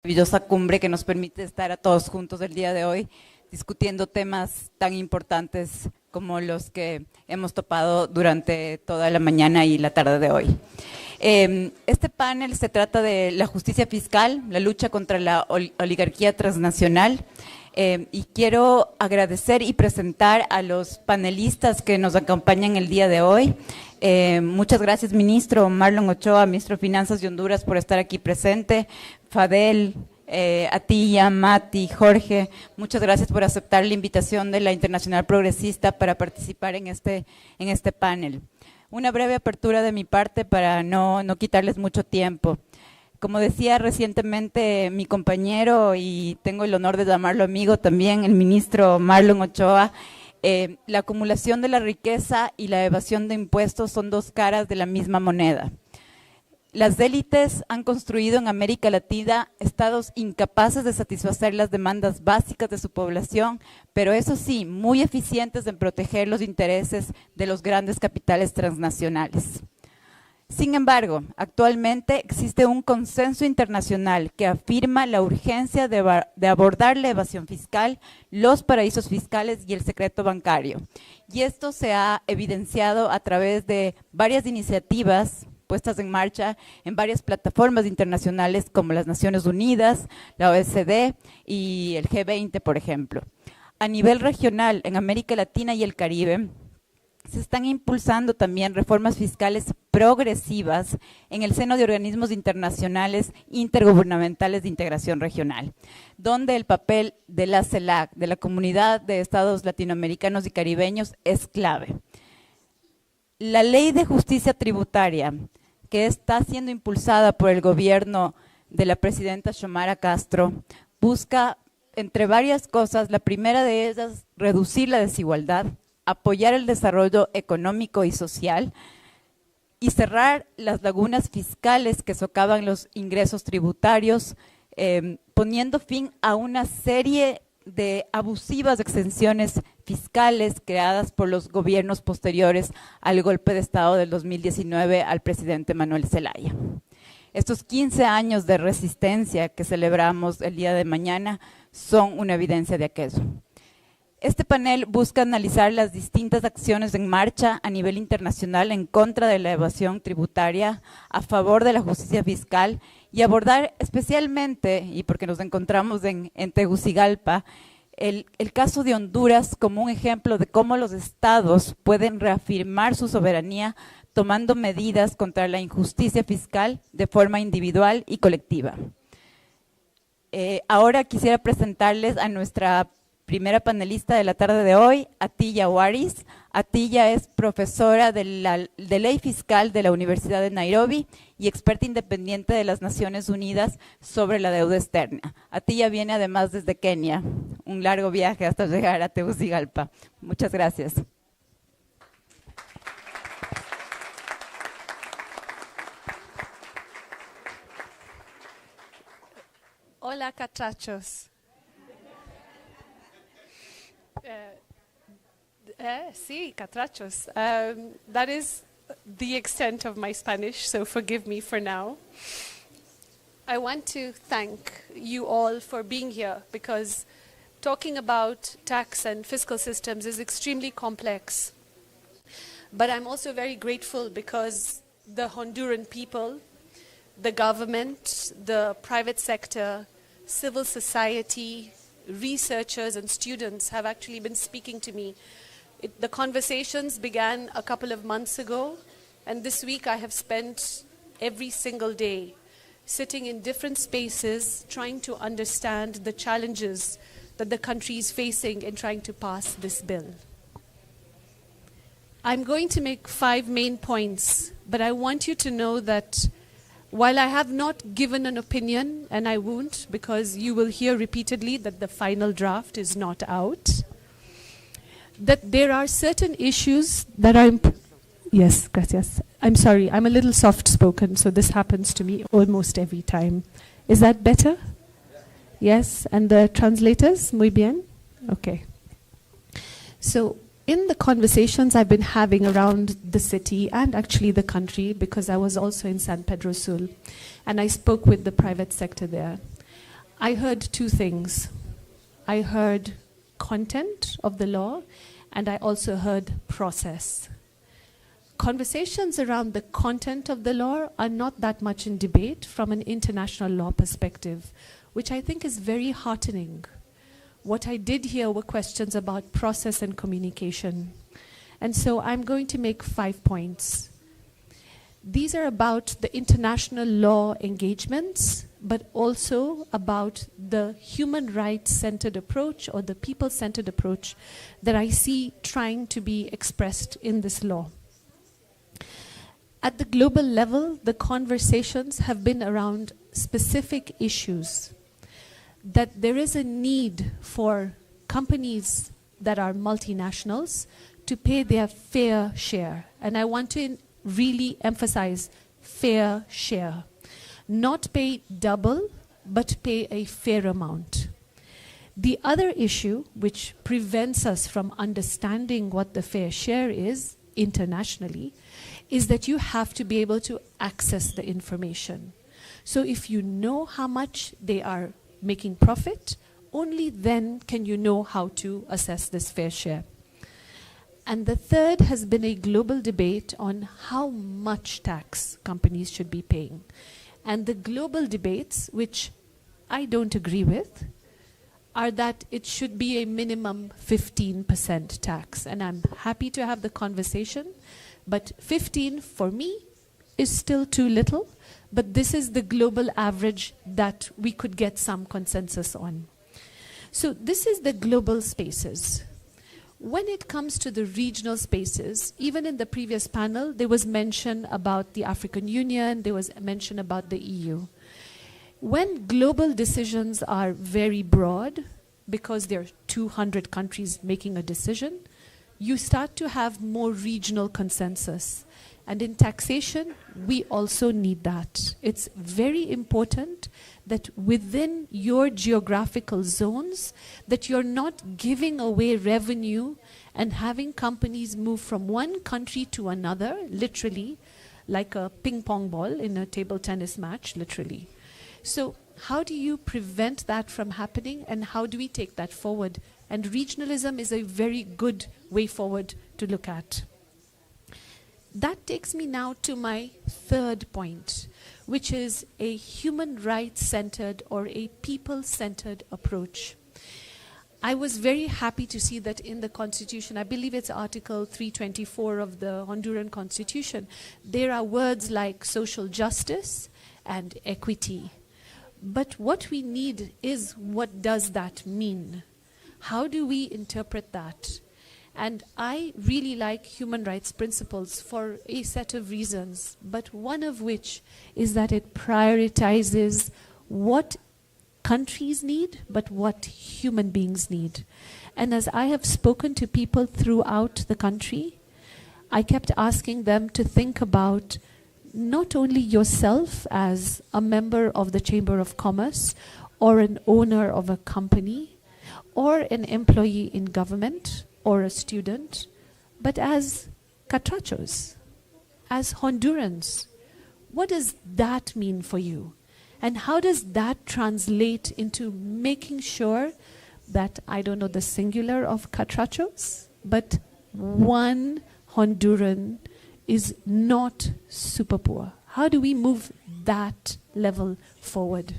Maravillosa cumbre que nos permite estar a todos juntos el día de hoy discutiendo temas tan importantes como los que hemos topado durante toda la mañana y la tarde de hoy. Este panel se trata de la justicia fiscal, la lucha contra la oligarquía transnacional, y quiero agradecer y presentar a los panelistas que nos acompañan el día de hoy. Muchas gracias, ministro Marlon Ochoa, ministro de Finanzas de Honduras, por estar aquí presente. Fadel, Atilla, Mati, Jorge, muchas gracias por aceptar la invitación de la Internacional Progresista para participar en este panel. Una breve apertura de mi parte para no quitarles mucho tiempo. Como decía recientemente mi compañero, y tengo el honor de llamarlo amigo también, el ministro Marlon Ochoa, la acumulación de la riqueza y la evasión de impuestos son dos caras de la misma moneda. Las élites han construido en América Latina estados incapaces de satisfacer las demandas básicas de su población, pero eso sí, muy eficientes en proteger los intereses de los grandes capitales transnacionales. Sin embargo, actualmente existe un consenso internacional que afirma la urgencia de abordar la evasión fiscal, los paraísos fiscales y el secreto bancario. Y esto se ha evidenciado a través de varias iniciativas puestas en marcha en varias plataformas internacionales como las Naciones Unidas, la OECD y el G20, por ejemplo. A nivel regional, en América Latina y el Caribe, se están impulsando también reformas fiscales progresivas en el seno de organismos internacionales intergubernamentales de integración regional, donde el papel de la CELAC, de la Comunidad de Estados Latinoamericanos y Caribeños, es clave. La Ley de Justicia Tributaria, que está siendo impulsada por el gobierno de la presidenta Xiomara Castro, busca, entre varias cosas, la primera de ellas, reducir la desigualdad, apoyar el desarrollo económico y social y cerrar las lagunas fiscales que socavan los ingresos tributarios, poniendo fin a una serie de abusivas exenciones fiscales creadas por los gobiernos posteriores al golpe de Estado del 2019 al presidente Manuel Zelaya. Estos 15 años de resistencia que celebramos el día de mañana son una evidencia de aquello. Este panel busca analizar las distintas acciones en marcha a nivel internacional en contra de la evasión tributaria, a favor de la justicia fiscal y abordar especialmente, y porque nos encontramos en Tegucigalpa, el caso de Honduras como un ejemplo de cómo los estados pueden reafirmar su soberanía tomando medidas contra la injusticia fiscal de forma individual y colectiva. Ahora quisiera presentarles a nuestra primera panelista de la tarde de hoy, Atilla Waris. Atilla es profesora de Ley Fiscal de la Universidad de Nairobi y experta independiente de las Naciones Unidas sobre la deuda externa. Atilla viene además desde Kenia, un largo viaje hasta llegar a Tegucigalpa. Muchas gracias. Hola, catrachos. Sí, catrachos. That is the extent of my Spanish, so forgive me for now. I want to thank you all for being here because talking about tax and fiscal systems is extremely complex. But I'm also very grateful because the Honduran people, the government, the private sector, civil society, researchers and students have actually been speaking to me. The conversations began a couple of months ago, and this week I have spent every single day sitting in different spaces trying to understand the challenges that the country is facing in trying to pass this bill. I'm going to make 5 main points, but I want you to know that while I have not given an opinion, and I won't because you will hear repeatedly that the final draft is not out, that there are certain issues that are yes, gracias. I'm sorry, I'm a little soft-spoken, so this happens to me almost every time. Is that better? Yes, and the translators, muy bien? Okay. So in the conversations I've been having around the city and actually the country, because I was also in San Pedro Sul, and I spoke with the private sector there, I heard two things. I heard content of the law, and I also heard process. Conversations around the content of the law are not that much in debate from an international law perspective, which I think is very heartening. What I did hear were questions about process and communication. And so I'm going to make 5 points. These are about the international law engagements, but also about the human rights-centered approach or the people-centered approach that I see trying to be expressed in this law. At the global level, the conversations have been around specific issues. That there is a need for companies that are multinationals to pay their fair share. And I want to really emphasize fair share. Not pay double, but pay a fair amount. The other issue which prevents us from understanding what the fair share is internationally is that you have to be able to access the information. So if you know how much they are making profit, only then can you know how to assess this fair share. And the third has been a global debate on how much tax companies should be paying. And the global debates, which I don't agree with, are that it should be a minimum 15% tax. And I'm happy to have the conversation, but 15 for me is still too little, but this is the global average that we could get some consensus on. So this is the global spaces. When it comes to the regional spaces, even in the previous panel, there was mention about the African Union, there was mention about the EU. When global decisions are very broad, because there are 200 countries making a decision, you start to have more regional consensus. And in taxation, we also need that. It's very important that within your geographical zones, that you're not giving away revenue and having companies move from one country to another, literally, like a ping pong ball in a table tennis match, literally. So how do you prevent that from happening, and how do we take that forward? And regionalism is a very good way forward to look at. That takes me now to my third point, which is a human rights-centered or a people-centered approach. I was very happy to see that in the Constitution, I believe it's Article 324 of the Honduran Constitution, there are words like social justice and equity. But what we need is, what does that mean? How do we interpret that? And I really like human rights principles for a set of reasons, but one of which is that it prioritizes what countries need, but what human beings need. And as I have spoken to people throughout the country, I kept asking them to think about not only yourself as a member of the Chamber of Commerce or an owner of a company or an employee in government or a student, but as catrachos, as Hondurans. What does that mean for you? And how does that translate into making sure that, I don't know the singular of catrachos, but one Honduran is not super poor? How do we move that level forward?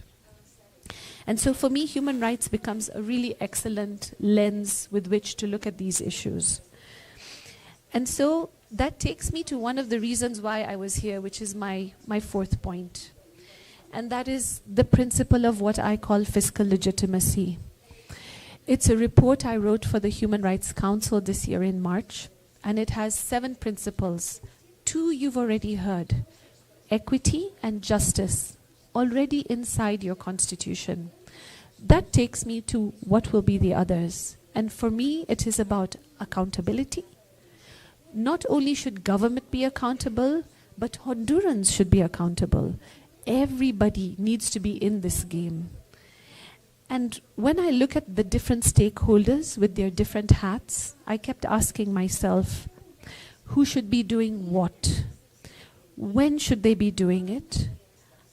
And so for me, human rights becomes a really excellent lens with which to look at these issues. And so that takes me to one of the reasons why I was here, which is my fourth point. And that is the principle of what I call fiscal legitimacy. It's a report I wrote for the Human Rights Council this year in March, and it has 7 principles. 2 you've already heard: equity and justice, already inside your constitution. That takes me to what will be the others. And for me, it is about accountability. Not only should government be accountable, but Hondurans should be accountable. Everybody needs to be in this game. And when I look at the different stakeholders with their different hats, I kept asking myself, who should be doing what? When should they be doing it?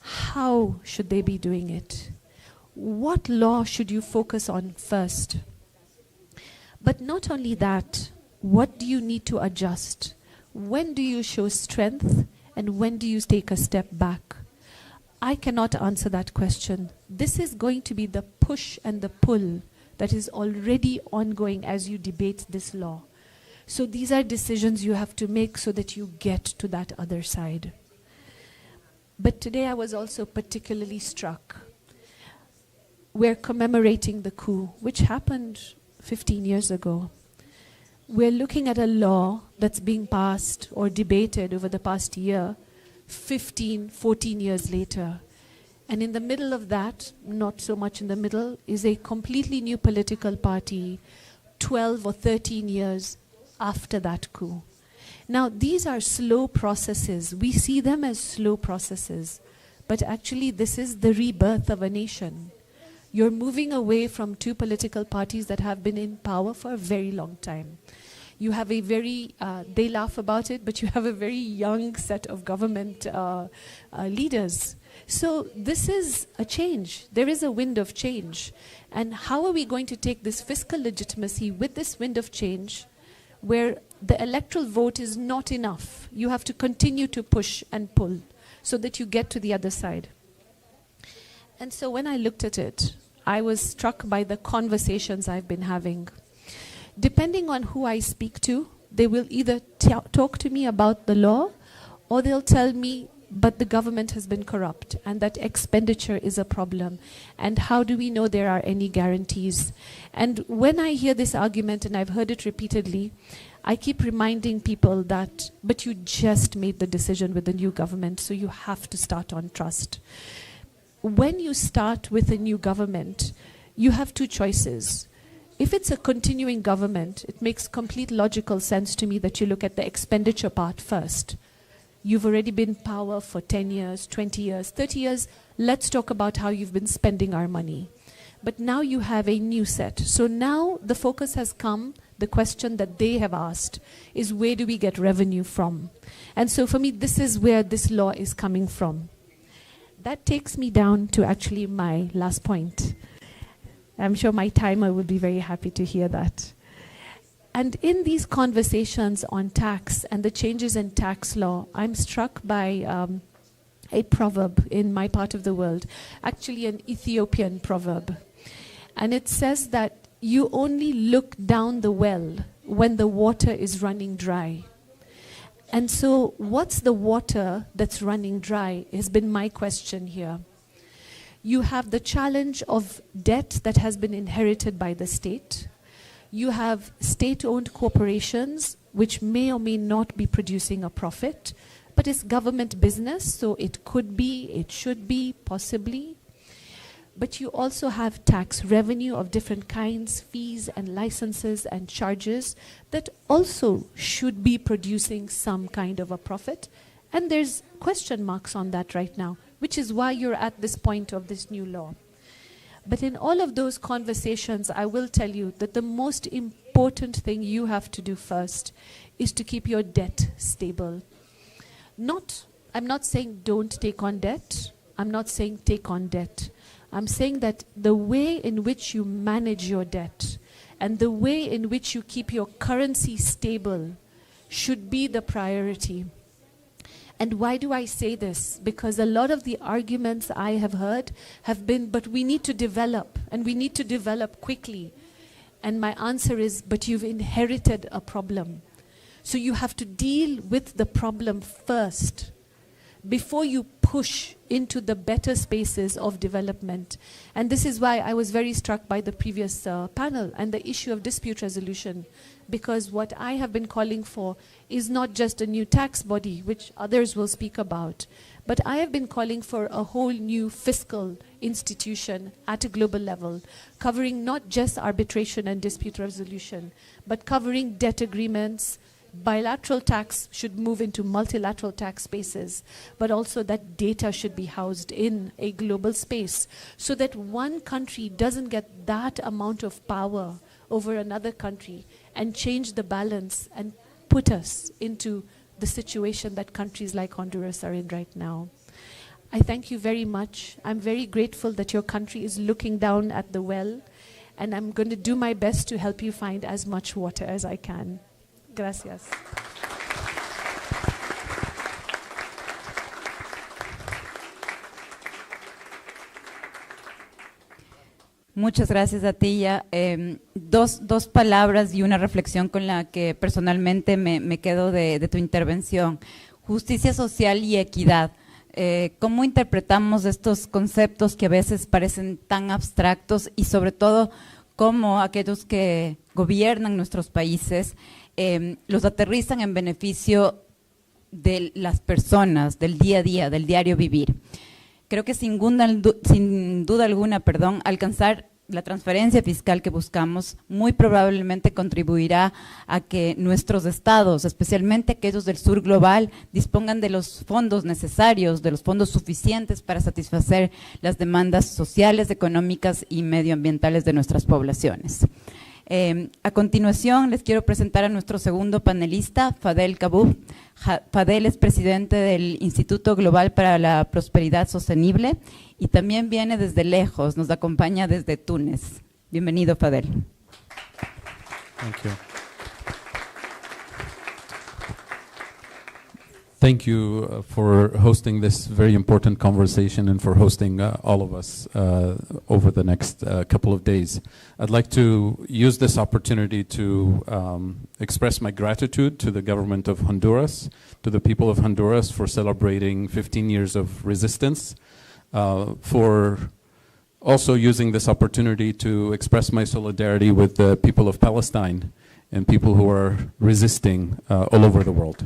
How should they be doing it? what law should you focus on first? But not only that, what do you need to adjust? When do you show strength and when do you take a step back? I cannot answer that question. This is going to be the push and the pull that is already ongoing as you debate this law. So these are decisions you have to make so that you get to that other side. But today I was also particularly struck. We're commemorating the coup, which happened 15 years ago. We're looking at a law that's being passed or debated over the past year, 15, 14 years later. And in the middle of that, not so much in the middle, is a completely new political party 12 or 13 years after that coup. Now, these are slow processes. We see them as slow processes. But actually, this is the rebirth of a nation. You're moving away from two political parties that have been in power for a very long time. You have a very, they laugh about it, but you have a very young set of government leaders. So this is a change. There is a wind of change. And how are we going to take this fiscal legitimacy with this wind of change where the electoral vote is not enough? You have to continue to push and pull so that you get to the other side. And so when I looked at it, I was struck by the conversations I've been having. Depending on who I speak to, they will either talk to me about the law or they'll tell me, but the government has been corrupt and that expenditure is a problem. And how do we know there are any guarantees? And when I hear this argument, and I've heard it repeatedly, I keep reminding people that, but you just made the decision with the new government, so you have to start on trust. When you start with a new government, you have two choices. If it's a continuing government, it makes complete logical sense to me that you look at the expenditure part first. You've already been in power for 10 years, 20 years, 30 years. Let's talk about how you've been spending our money. But now you have a new set. So now the focus has come, the question that they have asked is, where do we get revenue from? And so for me, this is where this law is coming from. That takes me down to actually my last point. I'm sure my timer will be very happy to hear that. And in these conversations on tax and the changes in tax law, I'm struck by a proverb in my part of the world, actually an Ethiopian proverb. And it says that you only look down the well when the water is running dry. And so what's the water that's running dry has been my question here. You have the challenge of debt that has been inherited by the state. You have state-owned corporations which may or may not be producing a profit, but it's government business, so it could be, it should be, possibly. But you also have tax revenue of different kinds, fees and licenses and charges that also should be producing some kind of a profit. And there's question marks on that right now, which is why you're at this point of this new law. But in all of those conversations, I will tell you that the most important thing you have to do first is to keep your debt stable. I'm not saying don't take on debt. I'm not saying take on debt. I'm saying that the way in which you manage your debt and the way in which you keep your currency stable should be the priority. And why do I say this? Because a lot of the arguments I have heard have been, but we need to develop, and we need to develop quickly. And my answer is, but you've inherited a problem. So you have to deal with the problem first before you push into the better spaces of development. And this is why I was very struck by the previous panel and the issue of dispute resolution. Because what I have been calling for is not just a new tax body, which others will speak about, but I have been calling for a whole new fiscal institution at a global level, covering not just arbitration and dispute resolution, but covering debt agreements. Bilateral tax should move into multilateral tax spaces, but also that data should be housed in a global space so that one country doesn't get that amount of power over another country and change the balance and put us into the situation that countries like Honduras are in right now. I thank you very much. I'm very grateful that your country is looking down at the well, and I'm going to do my best to help you find as much water as I can. Gracias. Muchas gracias a ti. Dos palabras y una reflexión con la que personalmente me quedo de tu intervención. Justicia social y equidad. ¿Cómo interpretamos estos conceptos que a veces parecen tan abstractos y sobre todo cómo aquellos que gobiernan nuestros países los aterrizan en beneficio de las personas, del día a día, del diario vivir? Creo que sin duda alguna, alcanzar la transferencia fiscal que buscamos muy probablemente contribuirá a que nuestros estados, especialmente aquellos del sur global, dispongan de los fondos necesarios, de los fondos suficientes para satisfacer las demandas sociales, económicas y medioambientales de nuestras poblaciones. A continuación, les quiero presentar a nuestro segundo panelista, Fadel Kaboub. Fadel es presidente del Instituto Global para la Prosperidad Sostenible y también viene desde lejos, nos acompaña desde Túnez. Bienvenido, Fadel. Thank you. Thank you for hosting this very important conversation and for hosting all of us over the next couple of days. I'd like to use this opportunity to express my gratitude to the government of Honduras, to the people of Honduras for celebrating 15 years of resistance, for also using this opportunity to express my solidarity with the people of Palestine and people who are resisting all over the world.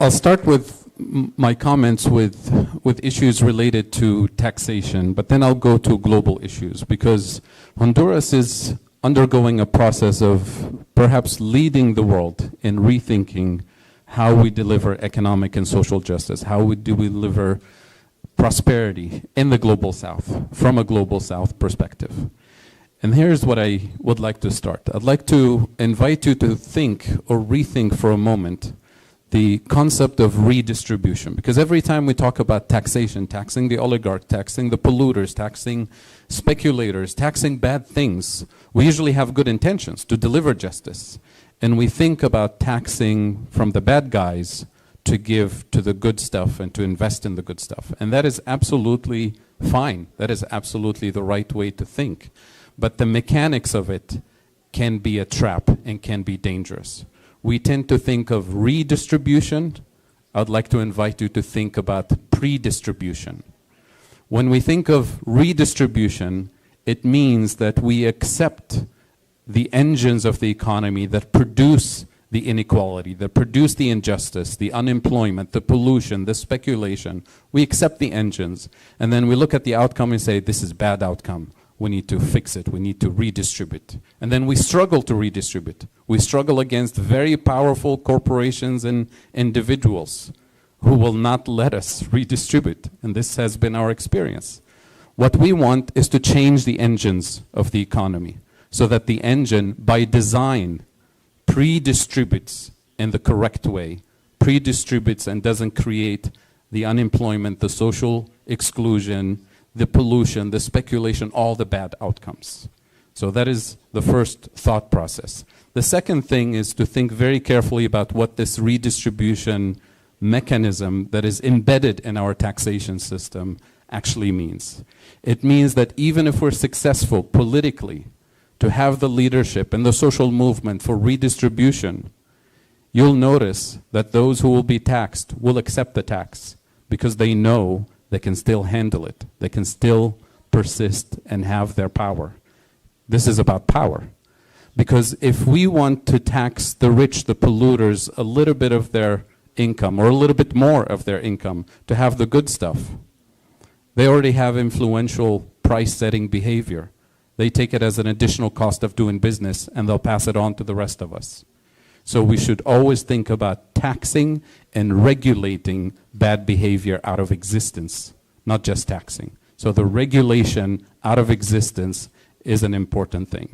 I'll start with my comments with issues related to taxation, but then I'll go to global issues because Honduras is undergoing a process of perhaps leading the world in rethinking how we deliver economic and social justice, do we deliver prosperity in the global south, from a global south perspective. And here's what I would like to start. I'd like to invite you to think or rethink for a moment the concept of redistribution, because every time we talk about taxation, taxing the oligarch, taxing the polluters, taxing speculators, taxing bad things, we usually have good intentions to deliver justice. And we think about taxing from the bad guys to give to the good stuff and to invest in the good stuff. And that is absolutely fine. That is absolutely the right way to think. But the mechanics of it can be a trap and can be dangerous. We tend to think of redistribution. I'd like to invite you to think about pre-distribution. When we think of redistribution, it means that we accept the engines of the economy that produce the inequality, that produce the injustice, the unemployment, the pollution, the speculation. We accept the engines, and then we look at the outcome and say, this is bad outcome. We need to fix it. We need to redistribute. And then we struggle to redistribute. We struggle against very powerful corporations and individuals who will not let us redistribute. And this has been our experience. What we want is to change the engines of the economy so that the engine, by design, pre-distributes in the correct way, pre-distributes and doesn't create the unemployment, the social exclusion, the pollution, the speculation, all the bad outcomes. So that is the first thought process. The second thing is to think very carefully about what this redistribution mechanism that is embedded in our taxation system actually means. It means that even if we're successful politically to have the leadership and the social movement for redistribution, you'll notice that those who will be taxed will accept the tax because they know they can still handle it. They can still persist and have their power. This is about power. Because if we want to tax the rich, the polluters, a little bit of their income or a little bit more of their income to have the good stuff, they already have influential price-setting behavior. They take it as an additional cost of doing business and they'll pass it on to the rest of us. So we should always think about taxing and regulating bad behavior out of existence, not just taxing. So the regulation out of existence is an important thing.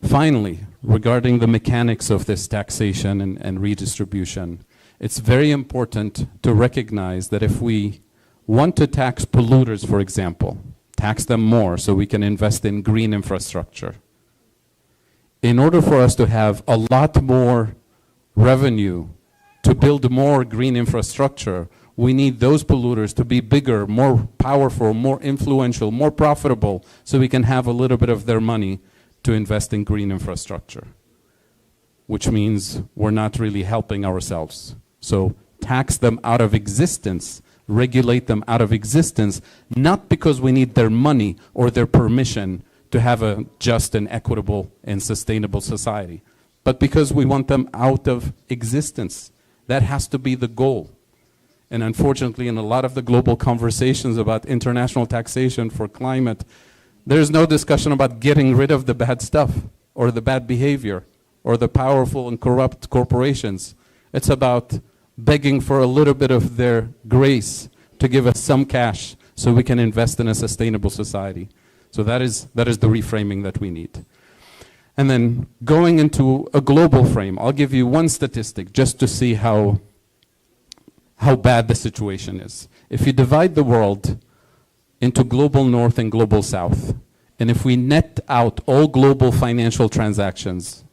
Finally, regarding the mechanics of this taxation and redistribution, it's very important to recognize that if we want to tax polluters, for example, tax them more so we can invest in green infrastructure, in order for us to have a lot more revenue to build more green infrastructure, we need those polluters to be bigger, more powerful, more influential, more profitable, so we can have a little bit of their money to invest in green infrastructure, which means we're not really helping ourselves. So tax them out of existence, regulate them out of existence, not because we need their money or their permission to have a just and equitable and sustainable society, but because we want them out of existence. That has to be the goal. And unfortunately, in a lot of the global conversations about international taxation for climate, there's no discussion about getting rid of the bad stuff or the bad behavior or the powerful and corrupt corporations. It's about begging for a little bit of their grace to give us some cash so we can invest in a sustainable society. So that is the reframing that we need. And then going into a global frame, I'll give you one statistic just to see how bad the situation is. If you divide the world into global north and global south, and if we net out all global financial transactions,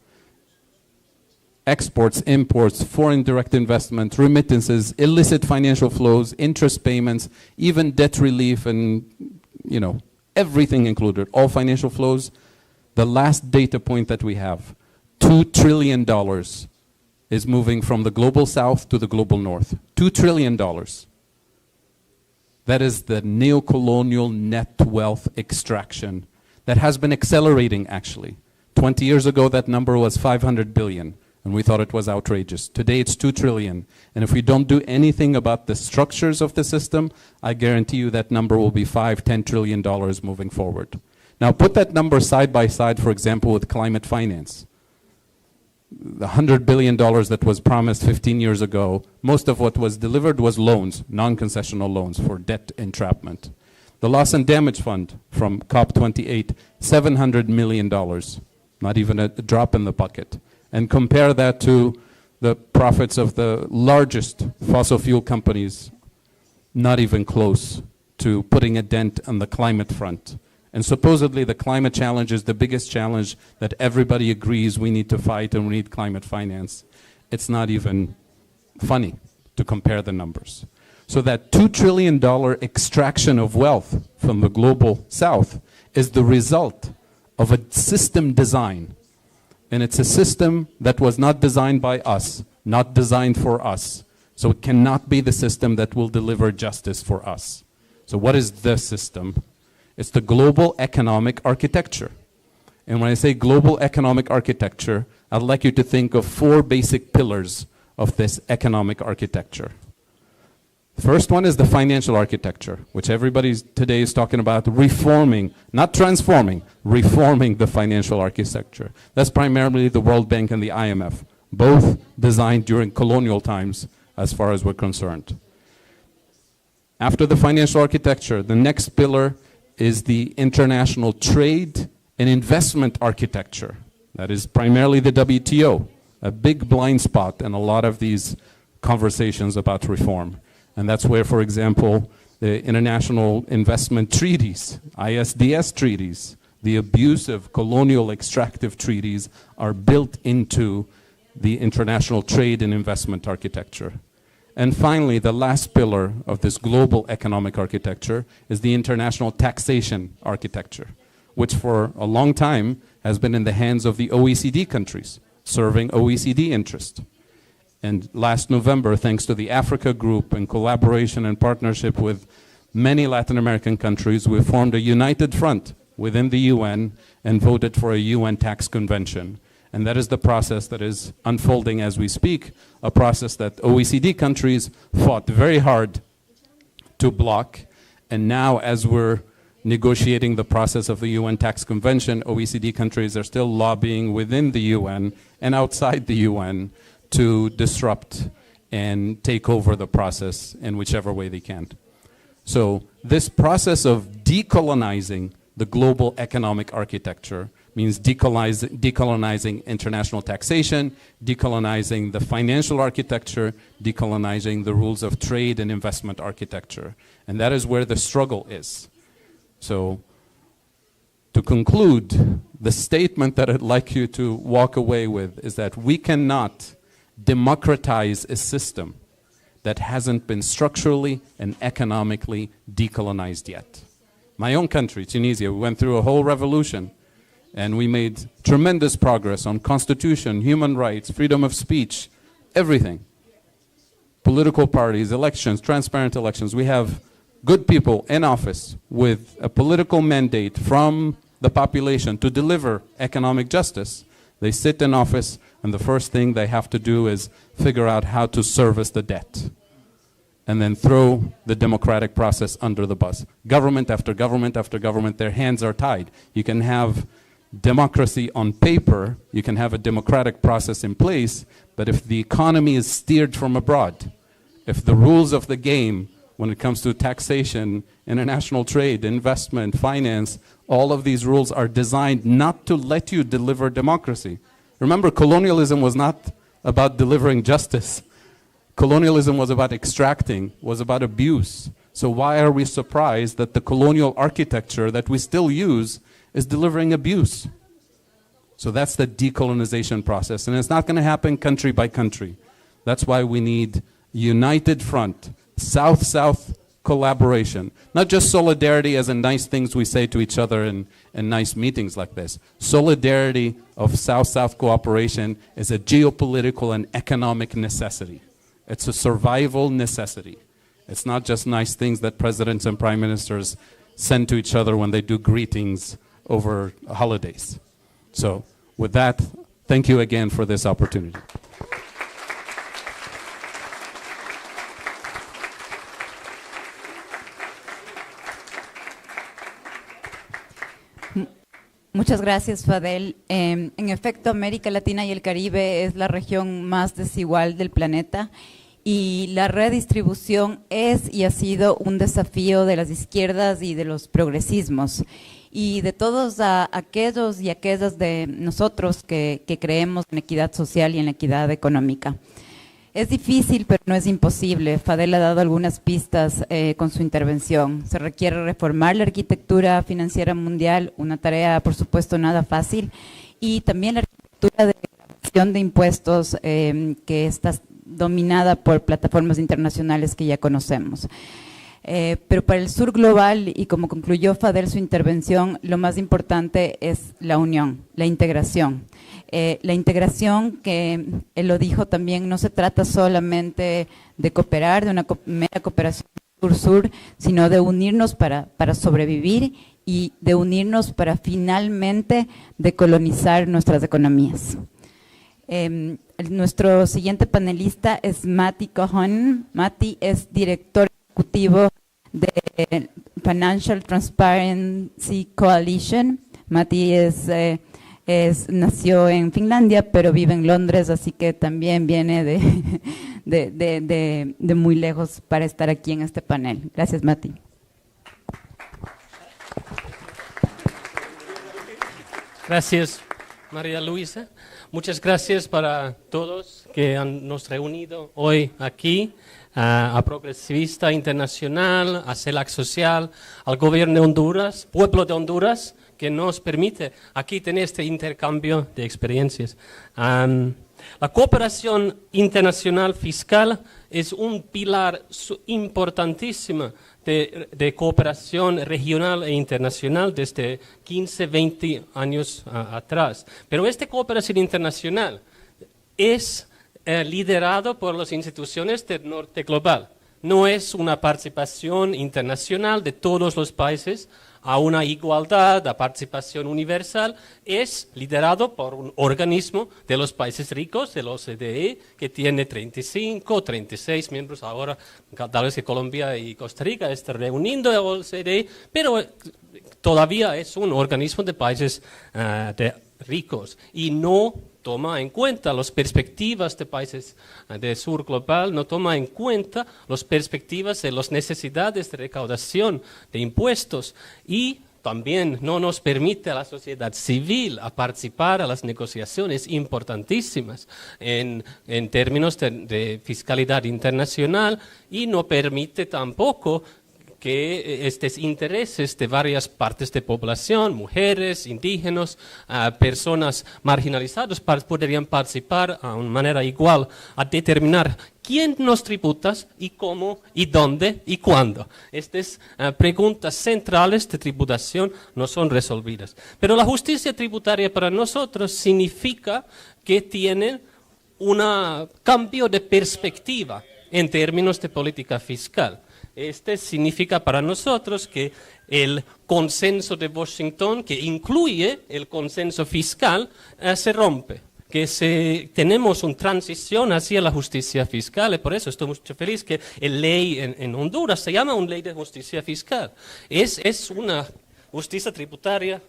exports, imports, foreign direct investment, remittances, illicit financial flows, interest payments, even debt relief and, everything included, all financial flows, the last data point that we have, $2 trillion is moving from the global south to the global north. $2 trillion. That is the neocolonial net wealth extraction that has been accelerating, actually. 20 years ago, that number was 500 billion, and we thought it was outrageous. Today, it's 2 trillion. And if we don't do anything about the structures of the system, I guarantee you that number will be $5–10 trillion moving forward. Now, put that number side by side, for example, with climate finance. The $100 billion that was promised 15 years ago, most of what was delivered was loans, non-concessional loans for debt entrapment. The Loss and Damage Fund from COP28, $700 million, not even a drop in the bucket. And compare that to the profits of the largest fossil fuel companies, not even close to putting a dent on the climate front. And supposedly the climate challenge is the biggest challenge that everybody agrees we need to fight and we need climate finance. It's not even funny to compare the numbers. So that $2 trillion extraction of wealth from the global south is the result of a system design. And it's a system that was not designed by us, not designed for us. So it cannot be the system that will deliver justice for us. So what is the system? It's the global economic architecture. And when I say global economic architecture, I'd like you to think of 4 basic pillars of this economic architecture. The first one is the financial architecture, which everybody today is talking about reforming, not transforming, reforming the financial architecture. That's primarily the World Bank and the IMF, both designed during colonial times as far as we're concerned. After the financial architecture, the next pillar is the international trade and investment architecture. That is primarily the WTO, a big blind spot in a lot of these conversations about reform. And that's where, for example, the international investment treaties, ISDS treaties, the abusive colonial extractive treaties are built into the international trade and investment architecture. And finally, the last pillar of this global economic architecture is the international taxation architecture, which for a long time has been in the hands of the OECD countries, serving OECD interest. And last November, thanks to the Africa Group in collaboration and partnership with many Latin American countries, we formed a united front within the UN and voted for a UN tax convention. And that is the process that is unfolding as we speak, a process that OECD countries fought very hard to block. And now, as we're negotiating the process of the UN tax convention, OECD countries are still lobbying within the UN and outside the UN to disrupt and take over the process in whichever way they can. So this process of decolonizing the global economic architecture means decolonizing international taxation, decolonizing the financial architecture, decolonizing the rules of trade and investment architecture. And that is where the struggle is. So, to conclude, the statement that I'd like you to walk away with is that we cannot democratize a system that hasn't been structurally and economically decolonized yet. My own country, Tunisia, we went through a whole revolution, and we made tremendous progress on constitution, human rights, freedom of speech, everything. Political parties, elections, transparent elections. We have good people in office with a political mandate from the population to deliver economic justice. They sit in office, and the first thing they have to do is figure out how to service the debt, and then throw the democratic process under the bus. Government after government after government, their hands are tied. You can have democracy on paper, you can have a democratic process in place, but if the economy is steered from abroad, if the rules of the game when it comes to taxation, international trade, investment, finance, all of these rules are designed not to let you deliver democracy. Remember, colonialism was not about delivering justice. Colonialism was about extracting, was about abuse. So why are we surprised that the colonial architecture that we still use is delivering abuse? So that's the decolonization process. And it's not going to happen country by country. That's why we need united front, South-South collaboration. Not just solidarity as in nice things we say to each other in nice meetings like this. Solidarity of South-South cooperation is a geopolitical and economic necessity. It's a survival necessity. It's not just nice things that presidents and prime ministers send to each other when they do greetings over holidays. So with that, thank you again for this opportunity. Muchas gracias, Fadel. En efecto, América Latina y el Caribe es la región más desigual del planeta y la redistribución es y ha sido un desafío de las izquierdas y de los progresismos y de todos aquellos y aquellas de nosotros que creemos en equidad social y en equidad económica. Es difícil, pero no es imposible. Fadel ha dado algunas pistas con su intervención. Se requiere reformar la arquitectura financiera mundial, una tarea, por supuesto, nada fácil, y también la arquitectura de grabación de impuestos que está dominada por plataformas internacionales que ya conocemos. Pero para el sur global, y como concluyó Fadel su intervención, lo más importante es la unión, la integración. La integración, que él lo dijo también, no se trata solamente de cooperar, de una mera cooperación sur-sur, sino de unirnos para sobrevivir y de unirnos para finalmente decolonizar nuestras economías. Nuestro siguiente panelista es Matti Cohen. Matti es director ejecutivo de Financial Transparency Coalition. Matti nació en Finlandia, pero vive en Londres, así que también viene de muy lejos para estar aquí en este panel. Gracias, Matti. Gracias, María Luisa. Muchas gracias para todos que nos reunido hoy aquí, a Progresista Internacional, a CELAC Social, al Gobierno de Honduras, pueblo de Honduras, que nos permite aquí tener este intercambio de experiencias. La cooperación internacional fiscal es un pilar importantísimo de cooperación regional e internacional desde 15, 20 años atrás. Pero esta cooperación internacional es liderado por las instituciones del norte global. No es una participación internacional de todos los países a una igualdad, a participación universal. Es liderado por un organismo de los países ricos, del OCDE, que tiene 35, 36 miembros ahora, tal vez que Colombia y Costa Rica están reuniendo el OCDE, pero todavía es un organismo de países ricos y no toma en cuenta las perspectivas de países del sur global, no toma en cuenta las perspectivas de las necesidades de recaudación de impuestos y también no nos permite a la sociedad civil a participar a las negociaciones importantísimas en términos de fiscalidad internacional y no permite tampoco que estos intereses de varias partes de población, mujeres, indígenas, personas marginalizadas, podrían participar a una manera igual a determinar quién nos tributa y cómo y dónde y cuándo. Estas preguntas centrales de tributación no son resolvidas. Pero la justicia tributaria para nosotros significa que tiene un cambio de perspectiva en términos de política fiscal. Este significa para nosotros que el consenso de Washington, que incluye el consenso fiscal, se rompe, que tenemos una transición hacia la justicia fiscal, y por eso estoy muy feliz que la ley en Honduras se llama una ley de justicia fiscal. Es una justicia tributaria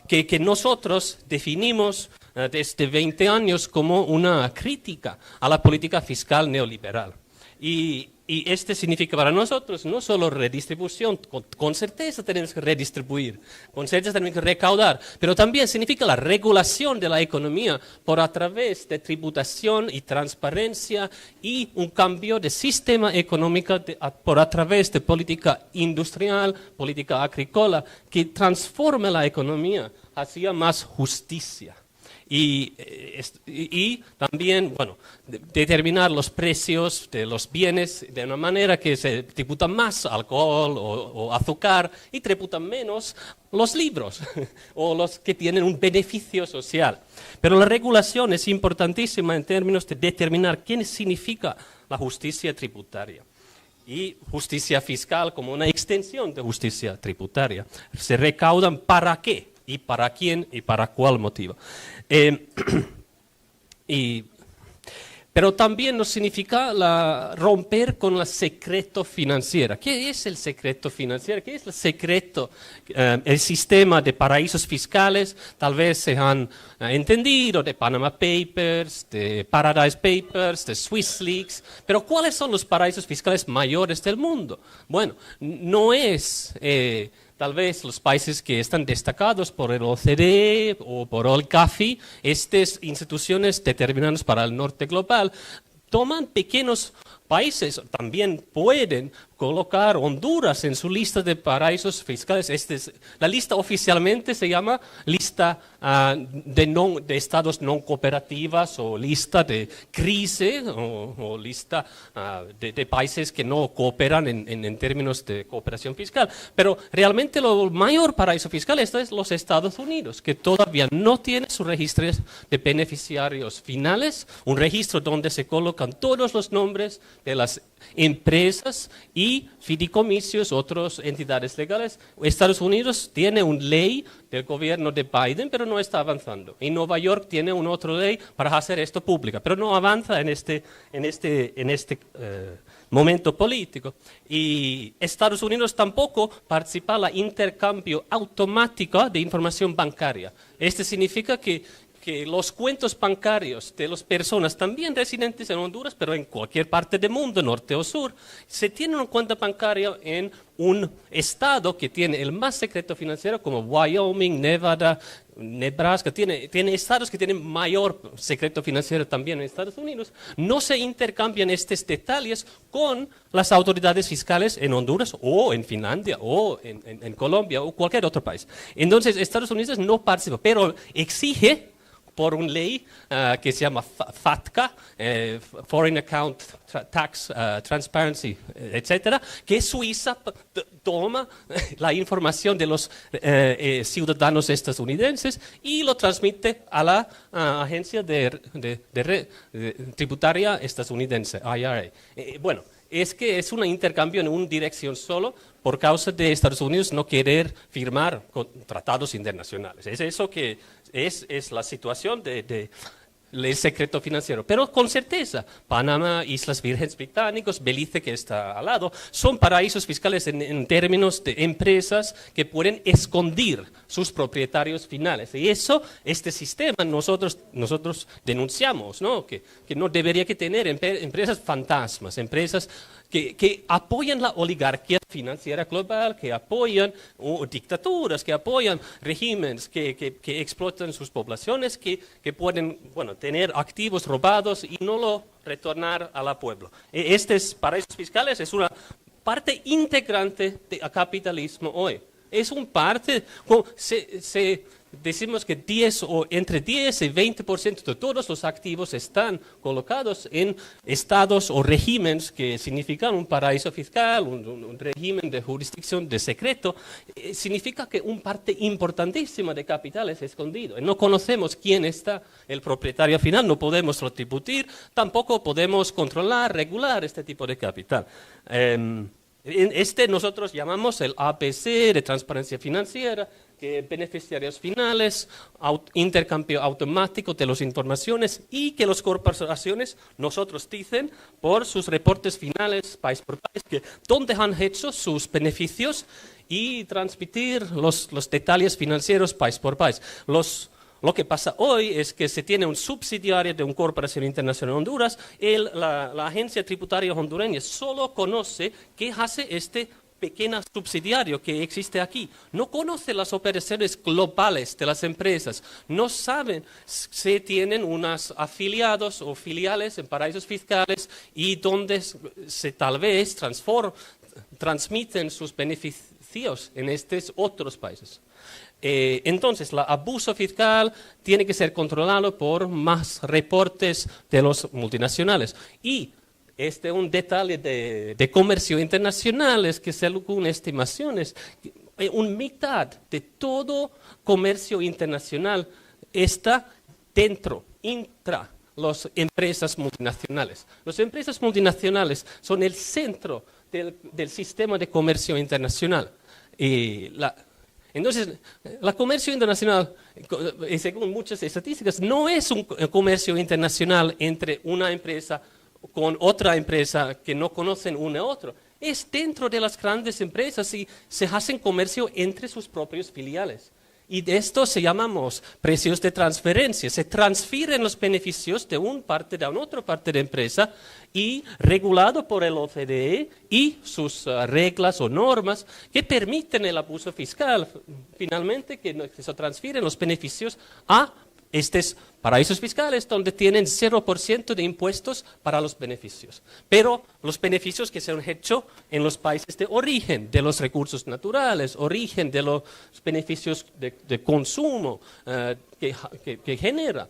que nosotros definimos desde 20 años como una crítica a la política fiscal neoliberal. Y este significa para nosotros no solo redistribución, con certeza tenemos que redistribuir, con certeza tenemos que recaudar, pero también significa la regulación de la economía por a través de tributación y transparencia y un cambio de sistema económico por a través de política industrial, política agrícola, que transforme la economía hacia más justicia. Y también, bueno, determinar los precios de los bienes de una manera que se tributa más alcohol o azúcar y tributan menos los libros o los que tienen un beneficio social. Pero la regulación es importantísima en términos de determinar qué significa la justicia tributaria. Y justicia fiscal como una extensión de justicia tributaria. Se recaudan para qué, y para quién, y para cuál motivo. Pero también nos significa romper con el secreto financiero. ¿Qué es el secreto financiero? ¿Qué es el secreto? El sistema de paraísos fiscales, tal vez se han entendido de Panama Papers, de Paradise Papers, de Swiss Leaks, pero ¿cuáles son los paraísos fiscales mayores del mundo? Bueno, no es tal vez los países que están destacados por el OCDE o por el CAFI, estas instituciones determinantes para el norte global, toman pequeños países, también pueden colocar Honduras en su lista de paraísos fiscales. La lista oficialmente se llama lista de estados no cooperativas o lista de crisis o lista de países que no cooperan en términos de cooperación fiscal. Pero realmente el mayor paraíso fiscal es los Estados Unidos, que todavía no tiene su registro de beneficiarios finales, un registro donde se colocan todos los nombres de las empresas y fideicomisos, otras entidades legales. Estados Unidos tiene una ley del gobierno de Biden, pero no está avanzando. Y Nueva York tiene una otra ley para hacer esto pública, pero no avanza en este momento político. Y Estados Unidos tampoco participa en el intercambio automático de información bancaria. Esto significa que los cuentos bancarios de las personas también residentes en Honduras, pero en cualquier parte del mundo, norte o sur, se tienen una cuenta bancaria en un estado que tiene el más secreto financiero, como Wyoming, Nevada, Nebraska, tiene estados que tienen mayor secreto financiero también en Estados Unidos. No se intercambian estos detalles con las autoridades fiscales en Honduras o en Finlandia o en Colombia o cualquier otro país. Entonces, Estados Unidos no participa, pero exige por una ley que se llama FATCA, Foreign Account Tax Transparency, etcétera, que Suiza toma la información de los ciudadanos estadounidenses y lo transmite a la agencia tributaria estadounidense, IRA. Bueno, es que es un intercambio en una dirección solo por causa de Estados Unidos no querer firmar tratados internacionales. Es eso que es la situación del secreto financiero. Pero con certeza, Panamá, Islas Vírgenes Británicas, Belice, que está al lado, son paraísos fiscales en términos de empresas que pueden esconder sus propietarios finales. Y eso, este sistema, nosotros denunciamos, ¿no? Que no debería que tener empresas fantasmas, empresas que apoyan la oligarquía financiera global, que apoyan dictaduras, que apoyan regímenes que explotan sus poblaciones, que pueden tener activos robados y no lo retornar al pueblo. Estos paraísos fiscales es una parte integrante del capitalismo hoy. Es un parte, decimos que entre 10 y 20% de todos los activos están colocados en estados o regímenes que significan un paraíso fiscal, un régimen de jurisdicción de secreto. Significa que una parte importantísima de capital es escondido. No conocemos quién está el propietario final, no podemos lo tributar, tampoco podemos controlar, regular este tipo de capital. Nosotros llamamos el APC de transparencia financiera, que beneficiarios finales, intercambio automático de las informaciones y que las corporaciones nosotros dicen por sus reportes finales país por país que dónde han hecho sus beneficios y transmitir los detalles financieros país por país. Lo que pasa hoy es que se tiene un subsidiario de una corporación internacional en Honduras, la agencia tributaria hondureña solo conoce qué hace este pequeño subsidiario que existe aquí. No conoce las operaciones globales de las empresas. No saben si tienen unos afiliados o filiales en paraísos fiscales y donde se tal vez transmiten sus beneficios en estos otros países. Entonces, el abuso fiscal tiene que ser controlado por más reportes de los multinacionales. Y este es un detalle de comercio internacional, es que según estimaciones, una mitad de todo comercio internacional está intra las empresas multinacionales. Las empresas multinacionales son el centro del sistema de comercio internacional. Entonces, el comercio internacional, según muchas estadísticas, no es un comercio internacional entre una empresa con otra empresa que no conocen una a otra. Es dentro de las grandes empresas y se hacen comercio entre sus propios filiales. Y de esto se llamamos precios de transferencia. Se transfieren los beneficios de una parte a otra parte de la empresa y regulado por el OCDE y sus reglas o normas que permiten el abuso fiscal. Finalmente, que se transfieren los beneficios a estos paraísos fiscales donde tienen 0% de impuestos para los beneficios. Pero los beneficios que se han hecho en los países de origen de los recursos naturales, origen de los beneficios de consumo que genera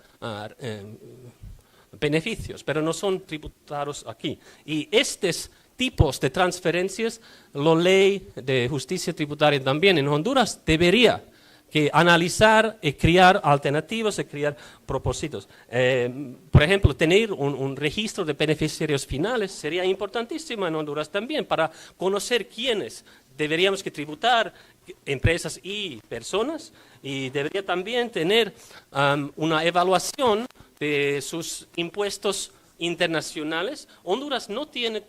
beneficios, pero no son tributados aquí. Y estos tipos de transferencias, la ley de justicia tributaria también en Honduras debería que analizar y crear alternativas y crear propósitos. Por ejemplo, tener un registro de beneficiarios finales sería importantísimo en Honduras también para conocer quiénes deberíamos que tributar, empresas y personas, y debería también tener una evaluación de sus impuestos internacionales. Honduras no tiene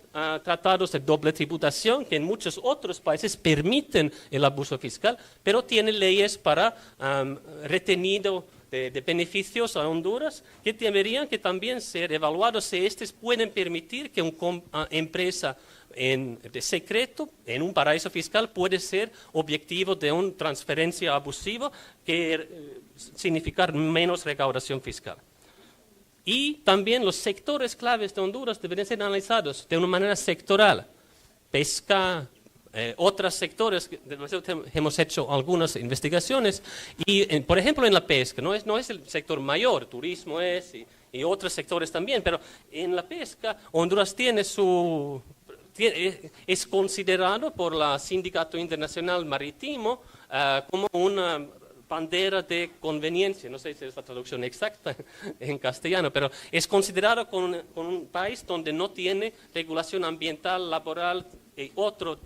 tratados de doble tributación que en muchos otros países permiten el abuso fiscal, pero tiene leyes para retenido de beneficios a Honduras que deberían que también ser evaluados si estos pueden permitir que una empresa de secreto en un paraíso fiscal puede ser objetivo de una transferencia abusiva que significar menos recaudación fiscal. Y también los sectores claves de Honduras deben ser analizados de una manera sectoral. Pesca, otros sectores, nosotros hemos hecho algunas investigaciones, y por ejemplo en la pesca, no es el sector mayor, turismo es, y otros sectores también, pero en la pesca Honduras es considerado por el Sindicato Internacional Marítimo como una bandera de conveniencia, no sé si es la traducción exacta en castellano, pero es considerado como un país donde no tiene regulación ambiental, laboral y otro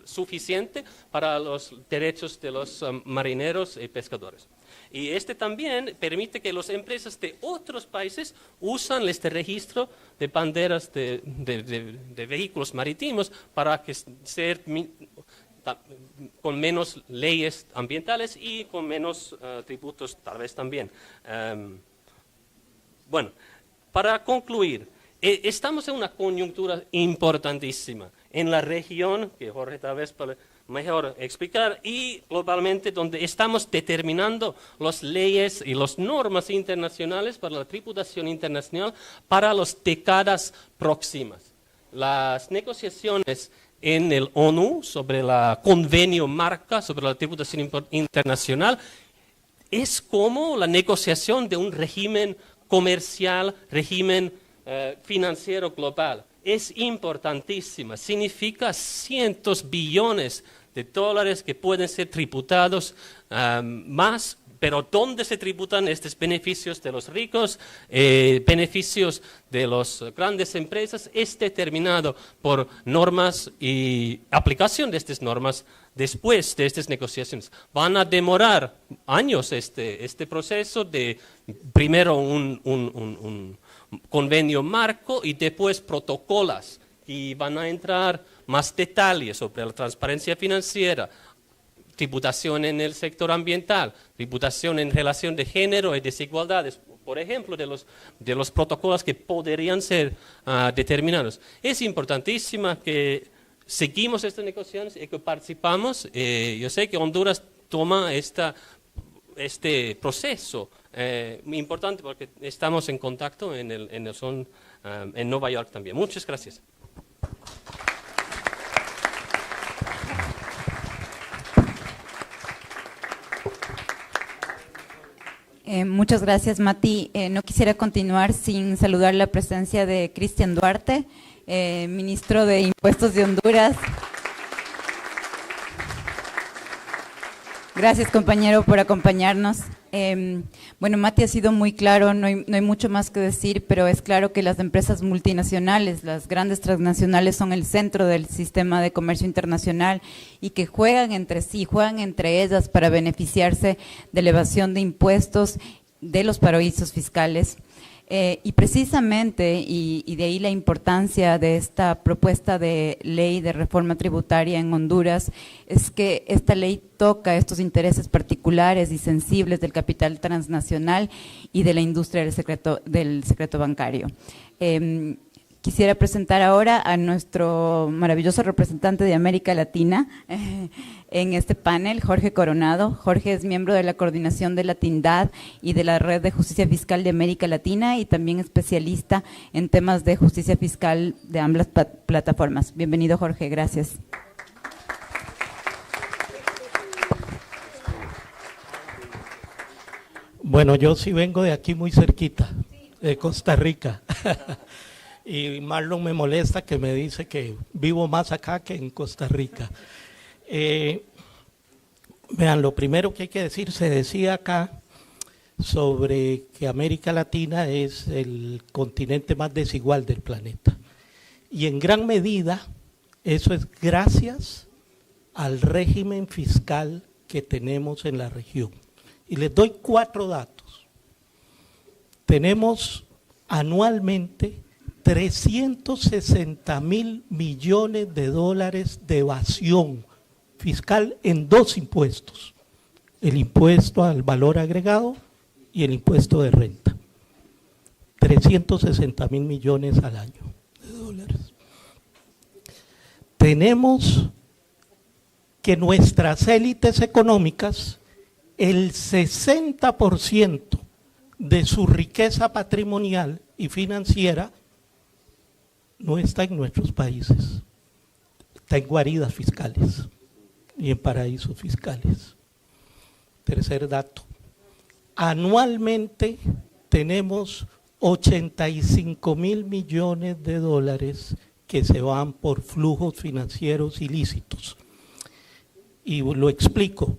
suficiente para los derechos de los marineros y pescadores. Y también permite que las empresas de otros países usan este registro de banderas de vehículos marítimos para que ser con menos leyes ambientales y con menos tributos tal vez también. Bueno, para concluir, Estamos en una coyuntura importantísima en la región, que Jorge tal vez puede mejor explicar, y globalmente donde estamos determinando las leyes y las normas internacionales para la tributación internacional para las décadas próximas. Las negociaciones en el ONU sobre el convenio marca sobre la tributación internacional es como la negociación de un régimen comercial, régimen financiero global. Es importantísima, significa cientos billones de dólares que pueden ser tributados más, pero ¿dónde se tributan estos beneficios de los ricos, beneficios de las grandes empresas? Es determinado por normas y aplicación de estas normas después de estas negociaciones. Van a demorar años este proceso de primero un convenio marco y después protocolos, y van a entrar más detalles sobre la transparencia financiera, tributación en el sector ambiental, tributación en relación de género y desigualdades, por ejemplo, de los protocolos que podrían ser determinados. Es importantísimo que seguimos estas negociaciones y que participamos. Yo sé que Honduras toma este proceso muy importante porque estamos en contacto en Nueva York también. Muchas gracias. Muchas gracias, Mati. No quisiera continuar sin saludar la presencia de Cristian Duarte, ministro de Impuestos de Honduras. Gracias, compañero, por acompañarnos. Bueno, Mati ha sido muy claro, no hay mucho más que decir, pero es claro que las empresas multinacionales, las grandes transnacionales son el centro del sistema de comercio internacional y que juegan entre sí, juegan entre ellas para beneficiarse de la evasión de impuestos, de los paraísos fiscales. Y precisamente, y de ahí la importancia de esta propuesta de ley de reforma tributaria en Honduras, es que esta ley toca estos intereses particulares y sensibles del capital transnacional y de la industria del secreto bancario. Quisiera presentar ahora a nuestro maravilloso representante de América Latina en este panel, Jorge Coronado. Jorge es miembro de la Coordinación de Latindad y de la Red de Justicia Fiscal de América Latina y también especialista en temas de justicia fiscal de ambas plataformas. Bienvenido, Jorge, gracias. Bueno, yo sí vengo de aquí muy cerquita, de Costa Rica. Y Marlon me molesta que me dice que vivo más acá que en Costa Rica. Vean, lo primero que hay que decir, se decía acá sobre que América Latina es el continente más desigual del planeta. Y en gran medida eso es gracias al régimen fiscal que tenemos en la región. Y les doy 4 datos. Tenemos anualmente 360.000 millones de dólares de evasión fiscal en 2 impuestos, el impuesto al valor agregado y el impuesto de renta. 360.000 millones al año de dólares. Tenemos que nuestras élites económicas, el 60% de su riqueza patrimonial y financiera no está en nuestros países, está en guaridas fiscales y en paraísos fiscales. Tercer dato, anualmente tenemos 85.000 millones de dólares que se van por flujos financieros ilícitos. Y lo explico,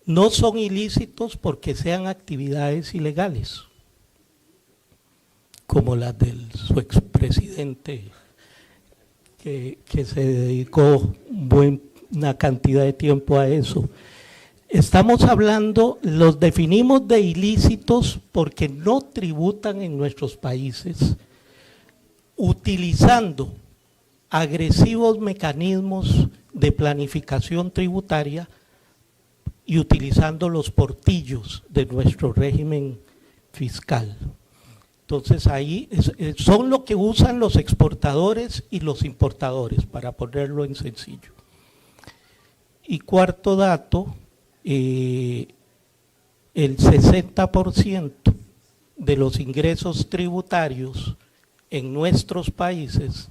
no son ilícitos porque sean actividades ilegales, como las del su expresidente que se dedicó una cantidad de tiempo a eso. Estamos hablando, los definimos de ilícitos porque no tributan en nuestros países, utilizando agresivos mecanismos de planificación tributaria y utilizando los portillos de nuestro régimen fiscal. Entonces ahí son lo que usan los exportadores y los importadores, para ponerlo en sencillo. Y cuarto dato, el 60% de los ingresos tributarios en nuestros países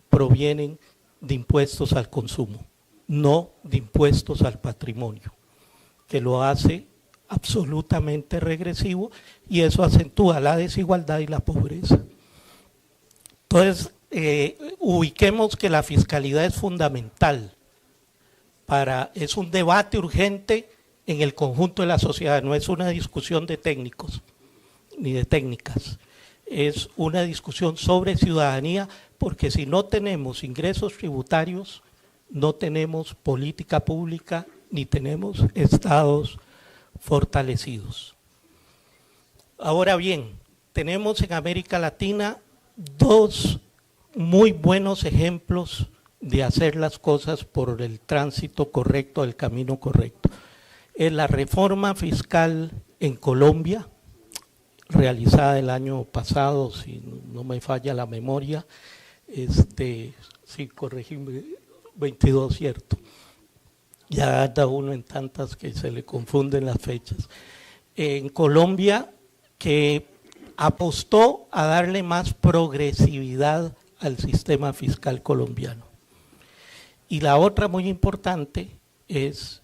provienen de impuestos al consumo, no de impuestos al patrimonio, que lo hace absolutamente regresivo, y eso acentúa la desigualdad y la pobreza. Entonces, ubiquemos que la fiscalidad es fundamental es un debate urgente en el conjunto de la sociedad, no es una discusión de técnicos ni de técnicas, es una discusión sobre ciudadanía, porque si no tenemos ingresos tributarios, no tenemos política pública ni tenemos estados fortalecidos. Ahora bien, tenemos en América Latina dos muy buenos ejemplos de hacer las cosas por el tránsito correcto, el camino correcto. Es la reforma fiscal en Colombia, realizada el año pasado, si no me falla la memoria, sí, corregime, 22, cierto. Ya anda uno en tantas que se le confunden las fechas. En Colombia, que apostó a darle más progresividad al sistema fiscal colombiano. Y la otra muy importante es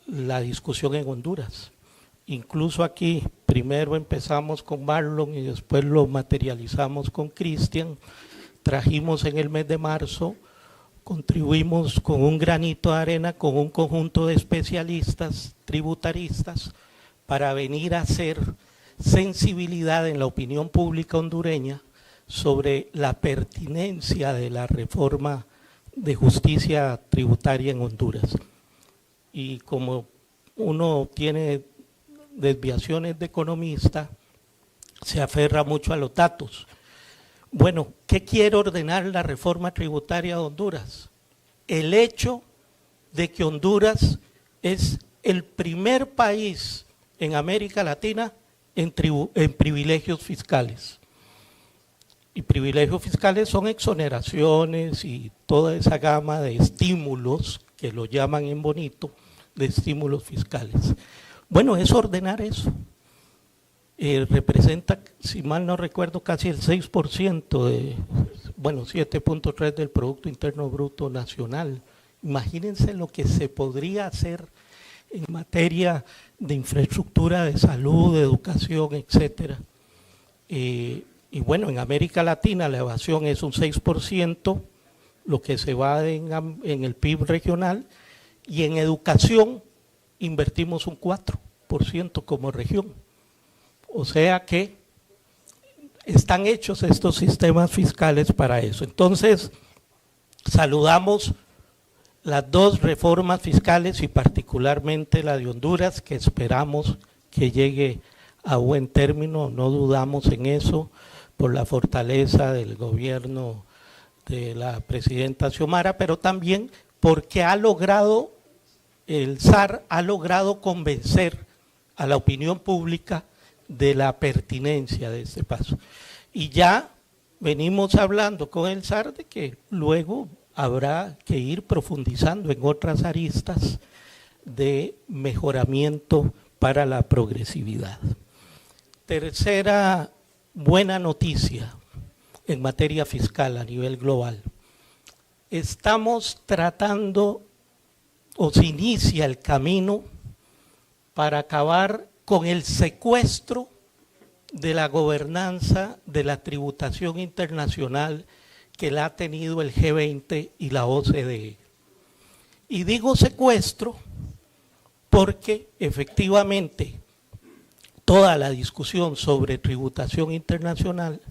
la discusión en Honduras. Incluso aquí, primero empezamos con Marlon y después lo materializamos con Cristian, trajimos en el mes de marzo, contribuimos con un granito de arena, con un conjunto de especialistas tributaristas, para venir a hacer sensibilidad en la opinión pública hondureña sobre la pertinencia de la reforma de justicia tributaria en Honduras. Y como uno tiene desviaciones de economista, se aferra mucho a los datos. Bueno, ¿qué quiere ordenar la reforma tributaria de Honduras? El hecho de que Honduras es el primer país en América Latina en privilegios fiscales. Y privilegios fiscales son exoneraciones y toda esa gama de estímulos, que lo llaman en bonito, de estímulos fiscales. Bueno, es ordenar eso. Representa, si mal no recuerdo, casi el 6% de, 7.3% del Producto Interno Bruto Nacional. Imagínense lo que se podría hacer en materia de infraestructura, de salud, de educación, etcétera. Y bueno, en América Latina la evasión es un 6%, lo que se va en el PIB regional, y en educación invertimos un 4% como región. O sea que están hechos estos sistemas fiscales para eso. Entonces, saludamos las dos reformas fiscales y particularmente la de Honduras, que esperamos que llegue a buen término, no dudamos en eso, por la fortaleza del gobierno de la presidenta Xiomara, pero también porque el SAR ha logrado convencer a la opinión pública de la pertinencia de este paso. Y ya venimos hablando con el SAR de que luego habrá que ir profundizando en otras aristas de mejoramiento para la progresividad. Tercera buena noticia en materia fiscal a nivel global. Estamos tratando, o se inicia el camino para acabar con el secuestro de la gobernanza de la tributación internacional que la ha tenido el G20 y la OCDE. Y digo secuestro porque efectivamente toda la discusión sobre tributación internacional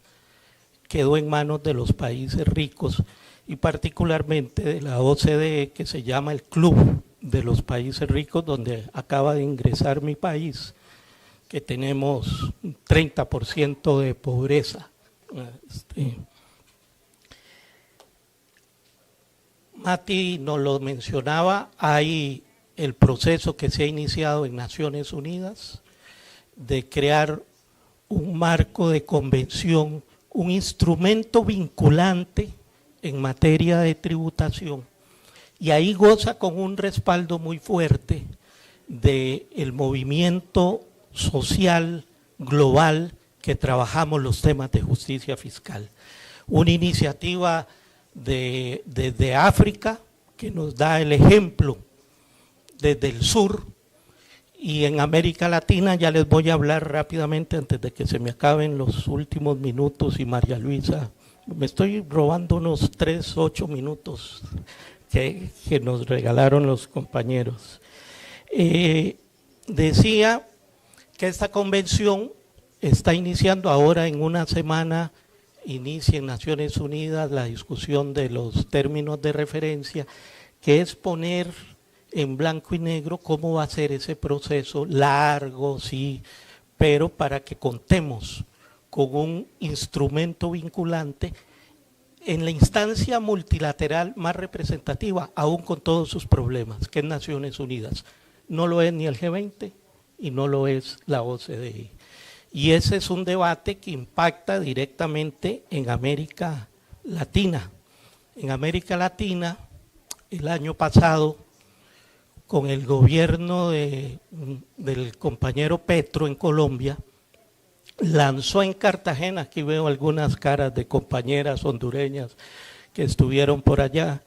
quedó en manos de los países ricos y particularmente de la OCDE, que se llama el Club de los Países Ricos, donde acaba de ingresar mi país, que tenemos un 30% de pobreza. Mati nos lo mencionaba, hay el proceso que se ha iniciado en Naciones Unidas de crear un marco de convención, un instrumento vinculante en materia de tributación, y ahí goza con un respaldo muy fuerte del movimiento social global que trabajamos los temas de justicia fiscal. Una iniciativa desde África que nos da el ejemplo desde el sur, y en América Latina ya les voy a hablar rápidamente antes de que se me acaben los últimos minutos, y María Luisa, me estoy robando unos 8 minutos que nos regalaron los compañeros. Decía que esta convención está iniciando ahora en una semana, inicia en Naciones Unidas la discusión de los términos de referencia, que es poner en blanco y negro cómo va a ser ese proceso, largo, sí, pero para que contemos con un instrumento vinculante en la instancia multilateral más representativa, aún con todos sus problemas, que es Naciones Unidas. No lo es ni el G20 y no lo es la OCDE. Y ese es un debate que impacta directamente en América Latina. En América Latina, el año pasado, con el gobierno del compañero Petro en Colombia, lanzó en Cartagena, aquí veo algunas caras de compañeras hondureñas que estuvieron por allá,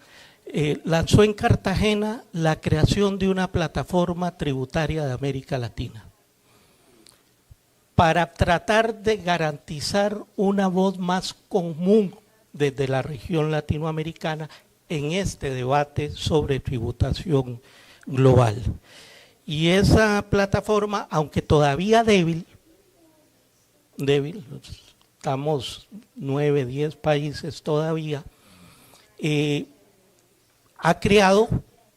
lanzó en Cartagena la creación de una plataforma tributaria de América Latina para tratar de garantizar una voz más común desde la región latinoamericana en este debate sobre tributación global. Y esa plataforma, aunque todavía débil, estamos 9, 10 países todavía, ha creado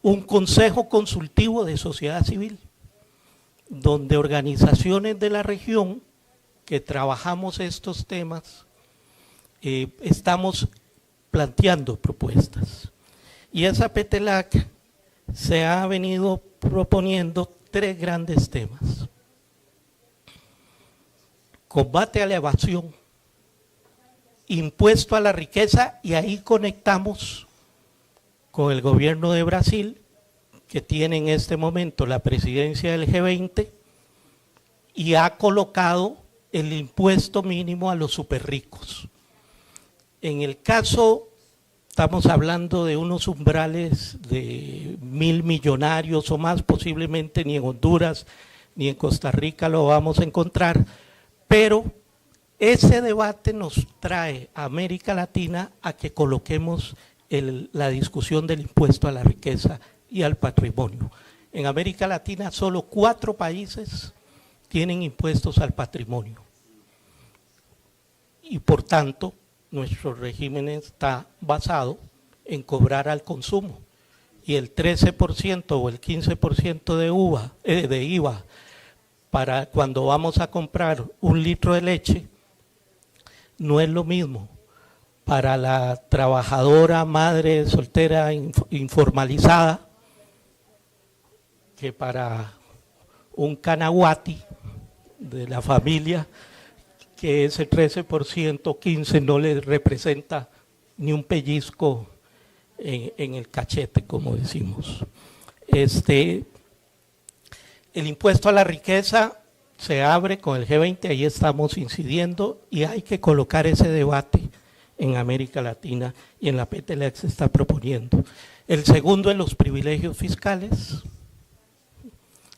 un consejo consultivo de sociedad civil, donde organizaciones de la región que trabajamos estos temas, estamos planteando propuestas. Y esa PETELAC se ha venido proponiendo 3 grandes temas: combate a la evasión, impuesto a la riqueza, y ahí conectamos con el gobierno de Brasil, que tiene en este momento la presidencia del G20 y ha colocado el impuesto mínimo a los superricos. En el caso, estamos hablando de unos umbrales de 1.000 millonarios o más, posiblemente ni en Honduras ni en Costa Rica lo vamos a encontrar, pero ese debate nos trae a América Latina a que coloquemos la discusión del impuesto a la riqueza y al patrimonio. En América Latina solo 4 países tienen impuestos al patrimonio, y por tanto nuestro régimen está basado en cobrar al consumo, y el 13% o el 15% de IVA para cuando vamos a comprar 1 litro de leche no es lo mismo para la trabajadora madre soltera informalizada que para un canaguati de la familia, que ese 13%, 15% no le representa ni un pellizco en el cachete, como decimos. El impuesto a la riqueza se abre con el G20, ahí estamos incidiendo, y hay que colocar ese debate en América Latina, y en la PETELAC se está proponiendo. El segundo, en los privilegios fiscales.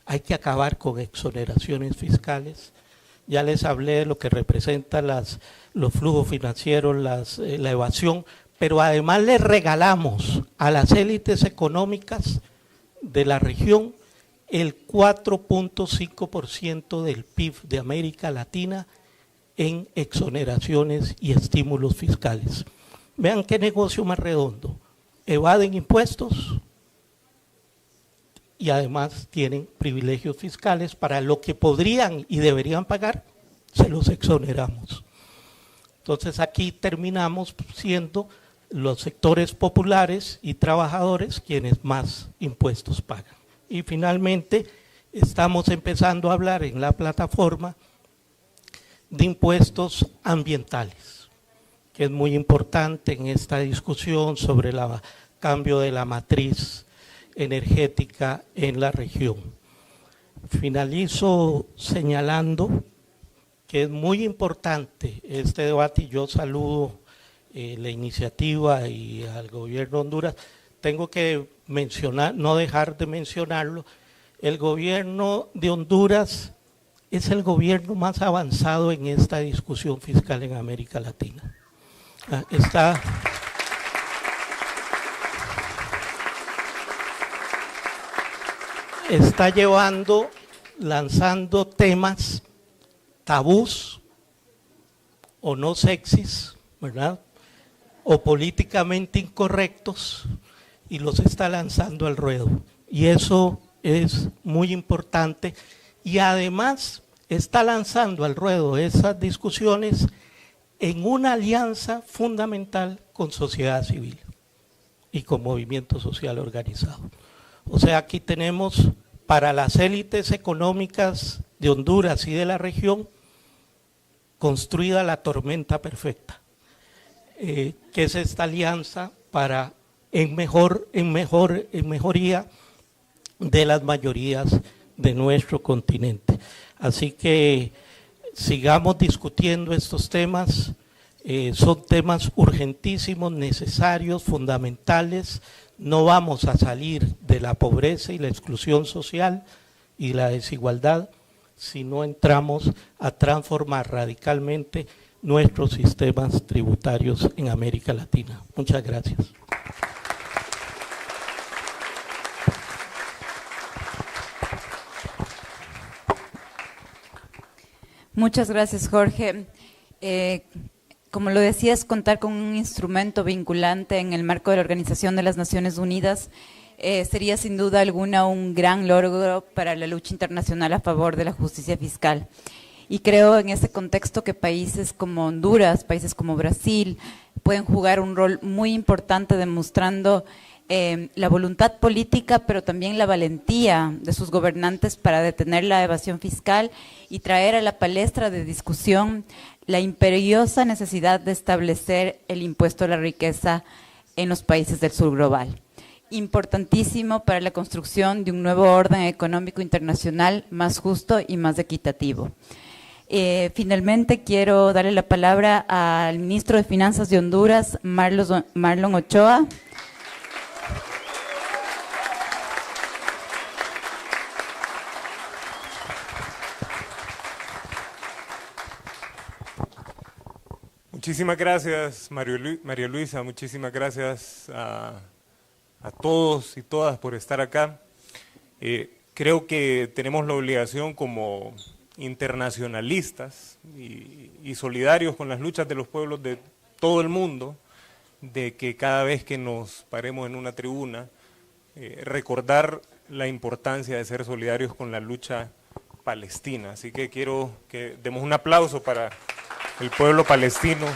Hay que acabar con exoneraciones fiscales. Ya les hablé de lo que representa los flujos financieros, la evasión, pero además le regalamos a las élites económicas de la región el 4.5% del PIB de América Latina en exoneraciones y estímulos fiscales. Vean qué negocio más redondo. Evaden impuestos y además tienen privilegios fiscales para lo que podrían y deberían pagar, se los exoneramos. Entonces aquí terminamos siendo los sectores populares y trabajadores quienes más impuestos pagan. Y finalmente estamos empezando a hablar en la plataforma de impuestos ambientales, que es muy importante en esta discusión sobre el cambio de la matriz energética en la región. Finalizo señalando que es muy importante este debate y yo saludo la iniciativa y al gobierno de Honduras. Tengo que mencionar, no dejar de mencionarlo, el gobierno de Honduras es el gobierno más avanzado en esta discusión fiscal en América Latina. Está lanzando temas tabús o no sexys, ¿verdad? O políticamente incorrectos y los está lanzando al ruedo. Y eso es muy importante. Y además está lanzando al ruedo esas discusiones en una alianza fundamental con sociedad civil y con movimiento social organizado. O sea, aquí tenemos para las élites económicas de Honduras y de la región construida la tormenta perfecta, que es esta alianza para en mejoría de las mayorías de nuestro continente. Así que sigamos discutiendo estos temas, son temas urgentísimos, necesarios, fundamentales. No vamos a salir de la pobreza y la exclusión social y la desigualdad si no entramos a transformar radicalmente nuestros sistemas tributarios en América Latina. Muchas gracias. Muchas gracias, Jorge. Como lo decías, contar con un instrumento vinculante en el marco de la Organización de las Naciones Unidas sería sin duda alguna un gran logro para la lucha internacional a favor de la justicia fiscal. Y creo en ese contexto que países como Honduras, países como Brasil, pueden jugar un rol muy importante demostrando la voluntad política, pero también la valentía de sus gobernantes para detener la evasión fiscal y traer a la palestra de discusión la imperiosa necesidad de establecer el impuesto a la riqueza en los países del sur global. Importantísimo para la construcción de un nuevo orden económico internacional más justo y más equitativo. Finalmente, quiero darle la palabra al ministro de Finanzas de Honduras, Marlon Ochoa. Muchísimas gracias, María Luisa, muchísimas gracias a todos y todas por estar acá. Creo que tenemos la obligación como internacionalistas y solidarios con las luchas de los pueblos de todo el mundo, de que cada vez que nos paremos en una tribuna, recordar la importancia de ser solidarios con la lucha palestina. Así que quiero que demos un aplauso para el pueblo palestino,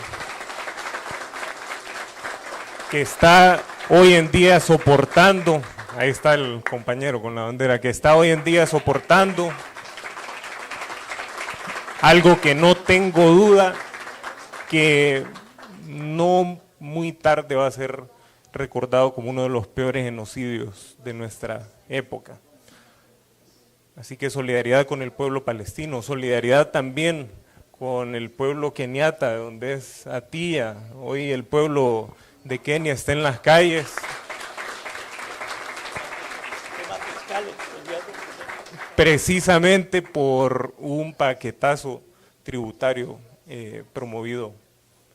que está hoy en día soportando, ahí está el compañero con la bandera, que está hoy en día soportando algo que no tengo duda que no muy tarde va a ser recordado como uno de los peores genocidios de nuestra época. Así que solidaridad con el pueblo palestino, solidaridad también con el pueblo keniata, donde es Atia. Hoy el pueblo de Kenia está en las calles. Precisamente por un paquetazo tributario promovido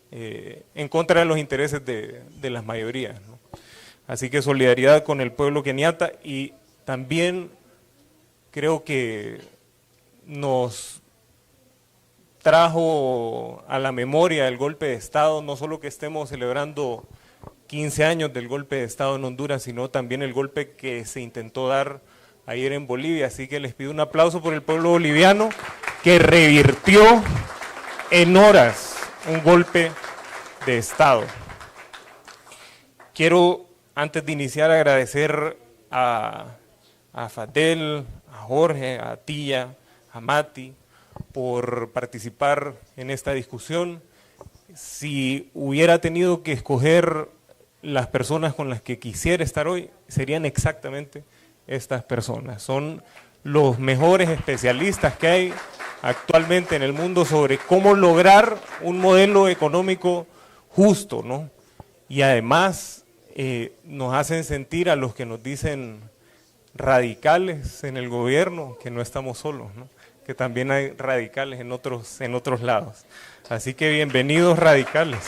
en contra de los intereses de las mayorías, ¿no? Así que solidaridad con el pueblo keniata, y también creo que nos trajo a la memoria el golpe de Estado, no solo que estemos celebrando 15 años del golpe de Estado en Honduras, sino también el golpe que se intentó dar ayer en Bolivia. Así que les pido un aplauso por el pueblo boliviano, que revirtió en horas un golpe de Estado. Quiero, antes de iniciar, agradecer a Fadel, a Jorge, a Tía, a Mati, por participar en esta discusión. Si hubiera tenido que escoger las personas con las que quisiera estar hoy, serían exactamente estas personas. Son los mejores especialistas que hay actualmente en el mundo sobre cómo lograr un modelo económico justo, ¿no? Y además nos hacen sentir a los que nos dicen radicales en el gobierno que no estamos solos, ¿no? Que también hay radicales en otros lados. Así que bienvenidos radicales.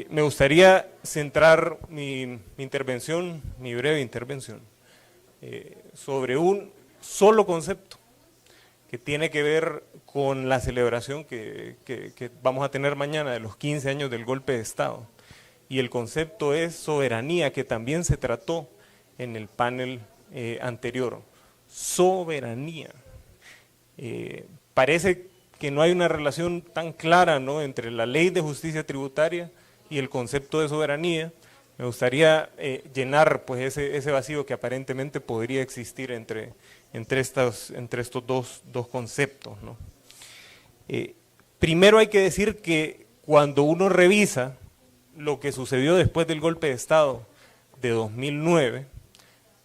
Me gustaría centrar mi intervención, mi breve intervención, sobre un solo concepto que tiene que ver con la celebración que vamos a tener mañana de los 15 años del golpe de Estado. Y el concepto es soberanía, que también se trató en el panel anterior. Soberanía. Parece que no hay una relación tan clara, ¿no?, entre la ley de justicia tributaria y el concepto de soberanía. Me gustaría llenar pues ese vacío que aparentemente podría existir entre estos dos conceptos, ¿no? Primero hay que decir que cuando uno revisa lo que sucedió después del golpe de Estado de 2009,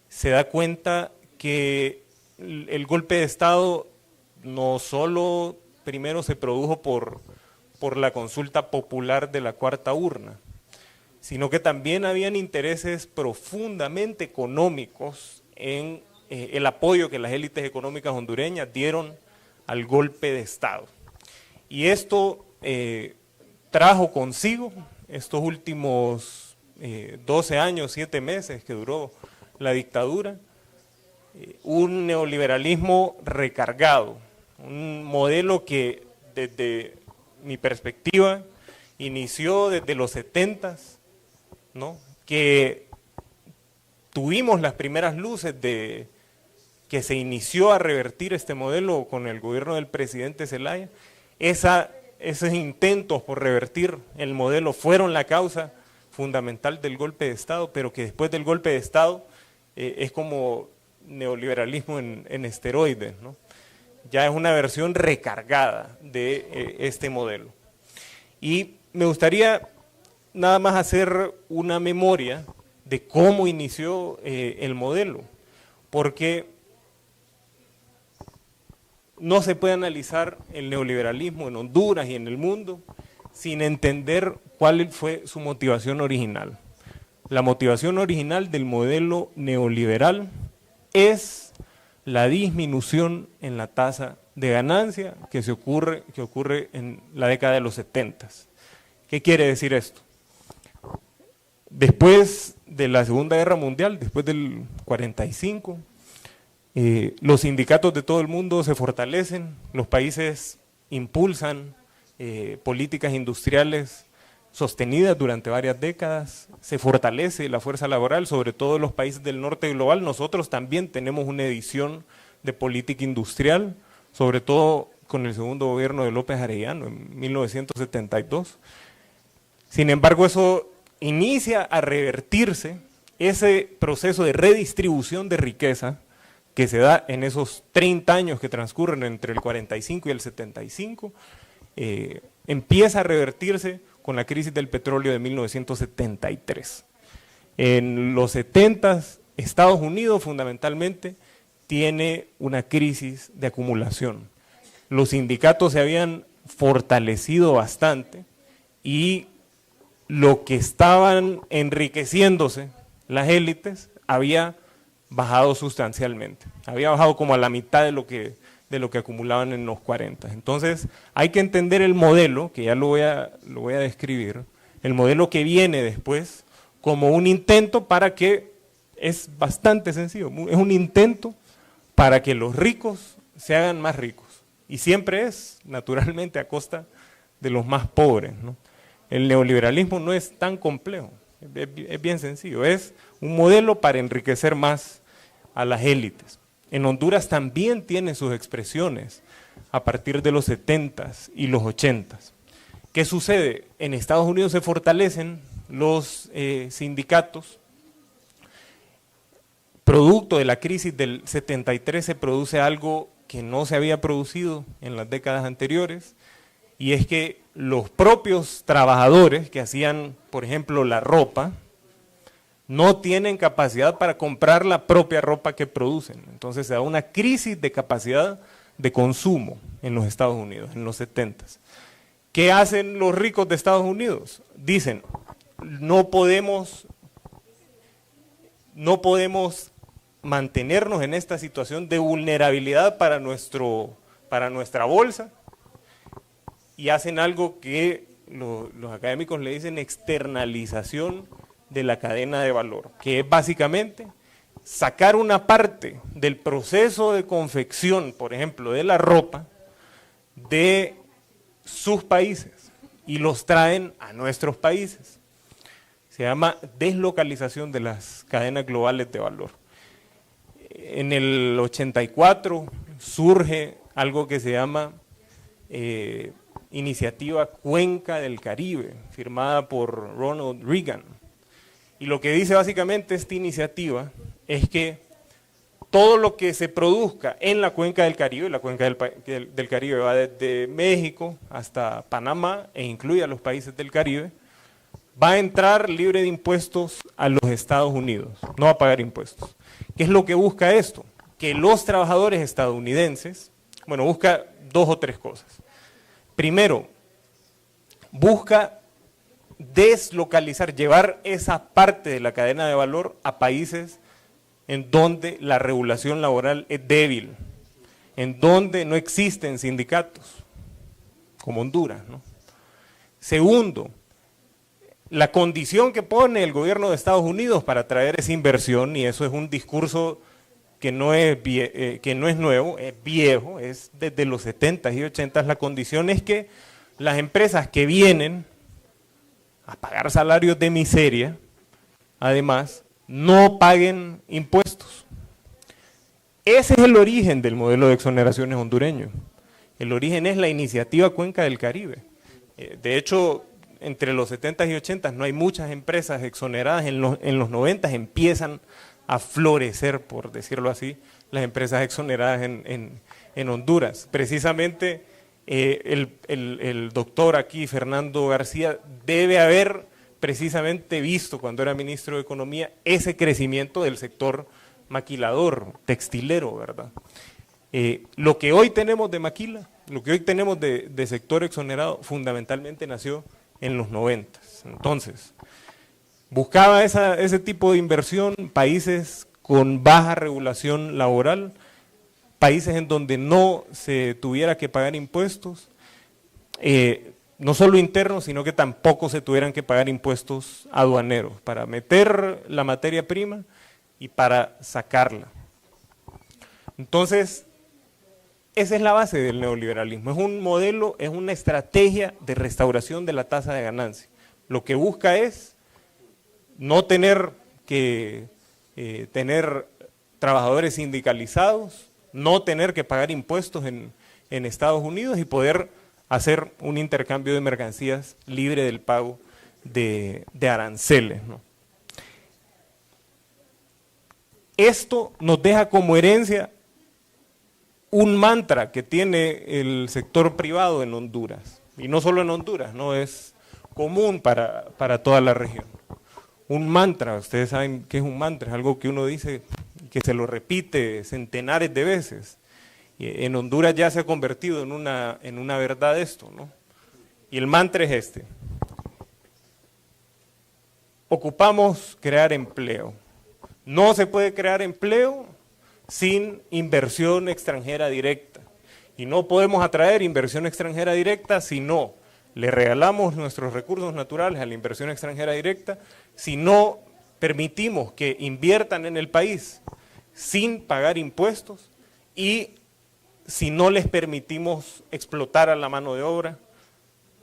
se da cuenta que el golpe de Estado no solo primero se produjo por la consulta popular de la cuarta urna, sino que también habían intereses profundamente económicos en el apoyo que las élites económicas hondureñas dieron al golpe de Estado. Y esto trajo consigo estos últimos 12 años, 7 meses que duró la dictadura, un neoliberalismo recargado, un modelo que desde mi perspectiva inició desde los 70s, ¿no?, que tuvimos las primeras luces de que se inició a revertir este modelo con el gobierno del presidente Zelaya. Esos intentos por revertir el modelo fueron la causa fundamental del golpe de Estado, pero que después del golpe de Estado es como neoliberalismo en esteroides, ¿no? Ya es una versión recargada de este modelo. Y me gustaría nada más hacer una memoria de cómo inició el modelo, porque no se puede analizar el neoliberalismo en Honduras y en el mundo sin entender cuál fue su motivación original. La motivación original del modelo neoliberal es la disminución en la tasa de ganancia que ocurre en la década de los 70s. ¿Qué quiere decir esto? Después de la Segunda Guerra Mundial, después del 45, los sindicatos de todo el mundo se fortalecen, los países impulsan políticas industriales sostenidas durante varias décadas, se fortalece la fuerza laboral, sobre todo en los países del norte global. Nosotros también tenemos una edición de política industrial, sobre todo con el segundo gobierno de López Arellano en 1972. Sin embargo, eso inicia a revertirse, ese proceso de redistribución de riqueza que se da en esos 30 años que transcurren entre el 45 y el 75, empieza a revertirse con la crisis del petróleo de 1973. En los 70s, Estados Unidos fundamentalmente tiene una crisis de acumulación. Los sindicatos se habían fortalecido bastante y lo que estaban enriqueciéndose, las élites, había bajado sustancialmente. Había bajado como a la mitad de lo que acumulaban en los 40. Entonces hay que entender el modelo, que ya lo voy a describir, el modelo que viene después, como un intento para que, es bastante sencillo, es un intento para que los ricos se hagan más ricos. Y siempre es, naturalmente, a costa de los más pobres, ¿no? El neoliberalismo no es tan complejo, es bien sencillo, es un modelo para enriquecer más a las élites. En Honduras también tiene sus expresiones a partir de los 70s y los 80s. ¿Qué sucede? En Estados Unidos se fortalecen los sindicatos, producto de la crisis del 73 se produce algo que no se había producido en las décadas anteriores, y es que los propios trabajadores que hacían, por ejemplo, la ropa, no tienen capacidad para comprar la propia ropa que producen. Entonces se da una crisis de capacidad de consumo en los Estados Unidos, en los 70s. ¿Qué hacen los ricos de Estados Unidos? Dicen, no podemos mantenernos en esta situación de vulnerabilidad para nuestra bolsa, y hacen algo que los académicos le dicen externalización de la cadena de valor, que es básicamente sacar una parte del proceso de confección, por ejemplo, de la ropa, de sus países y los traen a nuestros países. Se llama deslocalización de las cadenas globales de valor. En el 84 surge algo que se llama Iniciativa Cuenca del Caribe, firmada por Ronald Reagan. Y lo que dice básicamente esta iniciativa es que todo lo que se produzca en la Cuenca del Caribe, la Cuenca del Caribe va desde México hasta Panamá e incluye a los países del Caribe, va a entrar libre de impuestos a los Estados Unidos, no va a pagar impuestos. ¿Qué es lo que busca esto? Que los trabajadores estadounidenses, bueno, busca dos o tres cosas. Primero, busca deslocalizar, llevar esa parte de la cadena de valor a países en donde la regulación laboral es débil, en donde no existen sindicatos, como Honduras, ¿no? Segundo, la condición que pone el gobierno de Estados Unidos para traer esa inversión, y eso es un discurso que no es nuevo, es viejo, es desde los 70s y 80s, la condición es que las empresas que vienen a pagar salarios de miseria, además, no paguen impuestos. Ese es el origen del modelo de exoneraciones hondureño. El origen es la iniciativa Cuenca del Caribe. De hecho, entre los 70s y 80s no hay muchas empresas exoneradas, en los 90s empiezan a florecer, por decirlo así, las empresas exoneradas en Honduras. Precisamente el doctor aquí, Fernando García, debe haber precisamente visto cuando era ministro de Economía ese crecimiento del sector maquilador, textilero, ¿verdad? Lo que hoy tenemos de maquila, lo que hoy tenemos de sector exonerado, fundamentalmente nació en los 90s. Entonces, buscaba ese tipo de inversión, países con baja regulación laboral, países en donde no se tuviera que pagar impuestos, no solo internos, sino que tampoco se tuvieran que pagar impuestos aduaneros para meter la materia prima y para sacarla. Entonces, esa es la base del neoliberalismo, es un modelo, es una estrategia de restauración de la tasa de ganancia. Lo que busca es no tener que tener trabajadores sindicalizados, no tener que pagar impuestos en Estados Unidos y poder hacer un intercambio de mercancías libre del pago de aranceles, ¿no? Esto nos deja como herencia un mantra que tiene el sector privado en Honduras, y no solo en Honduras, no es común para toda la región. Un mantra, ustedes saben qué es un mantra, es algo que uno dice, que se lo repite centenares de veces. En Honduras ya se ha convertido en una verdad esto, ¿no? Y el mantra es este: ocupamos crear empleo. No se puede crear empleo sin inversión extranjera directa. Y no podemos atraer inversión extranjera directa si no le regalamos nuestros recursos naturales a la inversión extranjera directa, si no permitimos que inviertan en el país sin pagar impuestos y si no les permitimos explotar a la mano de obra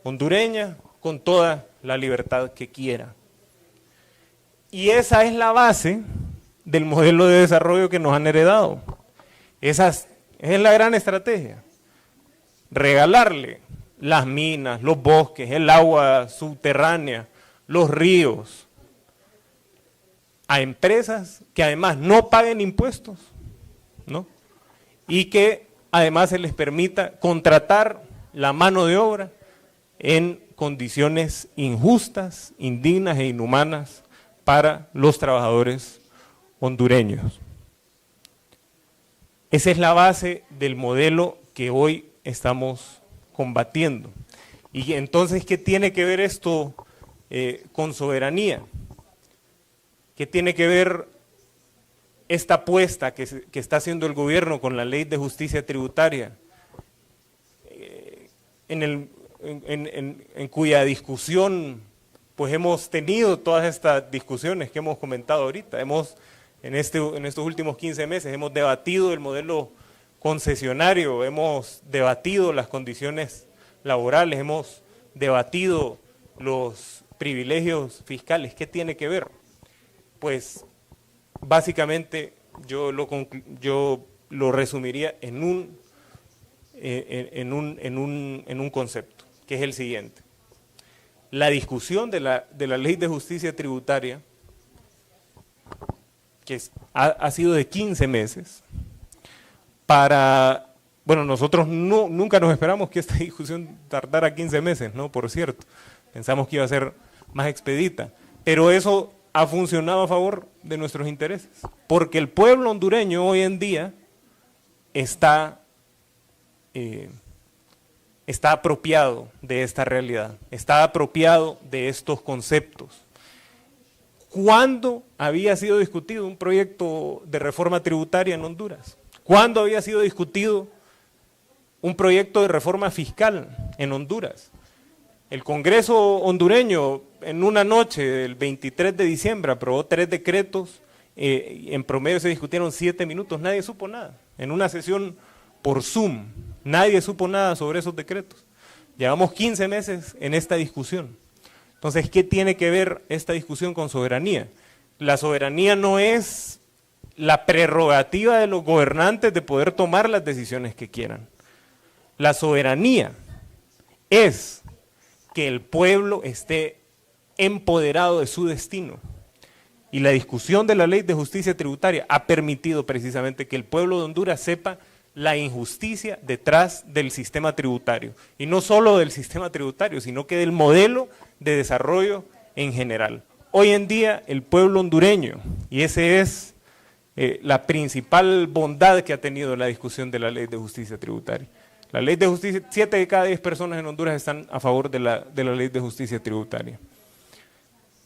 hondureña con toda la libertad que quiera. Y esa es la base del modelo de desarrollo que nos han heredado. Esa es la gran estrategia. Regalarle las minas, los bosques, el agua subterránea, los ríos a empresas que además no paguen impuestos, ¿no? Y que además se les permita contratar la mano de obra en condiciones injustas, indignas e inhumanas para los trabajadores hondureños. Esa es la base del modelo que hoy estamos combatiendo. Y entonces, ¿qué tiene que ver esto con soberanía? ¿Qué tiene que ver esta apuesta que está haciendo el gobierno con la Ley de Justicia Tributaria? En cuya discusión pues hemos tenido todas estas discusiones que hemos comentado ahorita. En estos últimos 15 meses hemos debatido el modelo concesionario, hemos debatido las condiciones laborales, hemos debatido los privilegios fiscales. ¿Qué tiene que ver? Pues básicamente yo lo resumiría en un concepto, que es el siguiente. La discusión de la Ley de Justicia Tributaria, que ha sido de 15 meses, bueno, nosotros nunca nos esperamos que esta discusión tardara 15 meses, ¿no? Por cierto, pensamos que iba a ser más expedita, pero eso ha funcionado a favor de nuestros intereses, porque el pueblo hondureño hoy en día está apropiado de esta realidad, está apropiado de estos conceptos. ¿Cuándo había sido discutido un proyecto de reforma tributaria en Honduras? ¿Cuándo había sido discutido un proyecto de reforma fiscal en Honduras? El Congreso hondureño en una noche del 23 de diciembre aprobó 3 decretos, en promedio se discutieron 7 minutos, nadie supo nada. En una sesión por Zoom, nadie supo nada sobre esos decretos. Llevamos 15 meses en esta discusión. Entonces, ¿qué tiene que ver esta discusión con soberanía? La soberanía no es la prerrogativa de los gobernantes de poder tomar las decisiones que quieran. La soberanía es que el pueblo esté empoderado de su destino. Y la discusión de la Ley de Justicia Tributaria ha permitido precisamente que el pueblo de Honduras sepa la injusticia detrás del sistema tributario. Y no solo del sistema tributario, sino que del modelo de desarrollo en general. Hoy en día el pueblo hondureño, y esa es la principal bondad que ha tenido la discusión de la Ley de Justicia Tributaria. La Ley de Justicia, 7 de cada 10 personas en Honduras están a favor de la Ley de Justicia Tributaria.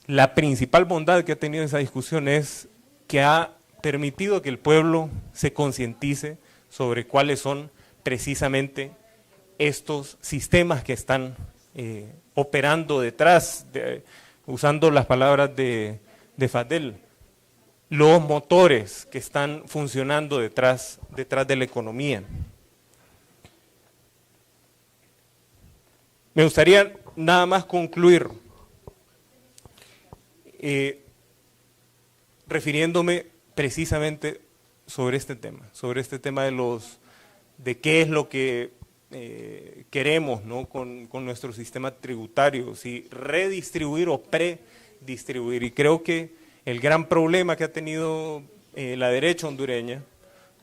La principal bondad que ha tenido esa discusión es que ha permitido que el pueblo se concientice sobre cuáles son precisamente estos sistemas que están operando detrás, usando las palabras de Fadel, los motores que están funcionando detrás de la economía. Me gustaría nada más concluir refiriéndome precisamente sobre este tema de qué es lo que queremos, ¿no? con nuestro sistema tributario, si redistribuir o predistribuir. Y creo que el gran problema que ha tenido la derecha hondureña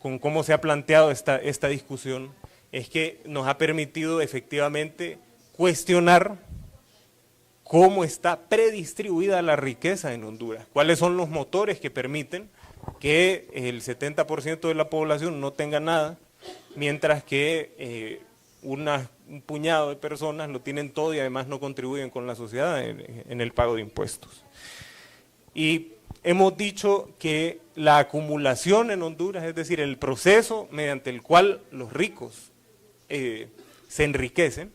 con cómo se ha planteado esta discusión es que nos ha permitido efectivamente cuestionar cómo está predistribuida la riqueza en Honduras, cuáles son los motores que permiten que el 70% de la población no tenga nada, mientras que un puñado de personas lo tienen todo y además no contribuyen con la sociedad en el pago de impuestos. Y hemos dicho que la acumulación en Honduras, es decir, el proceso mediante el cual los ricos se enriquecen,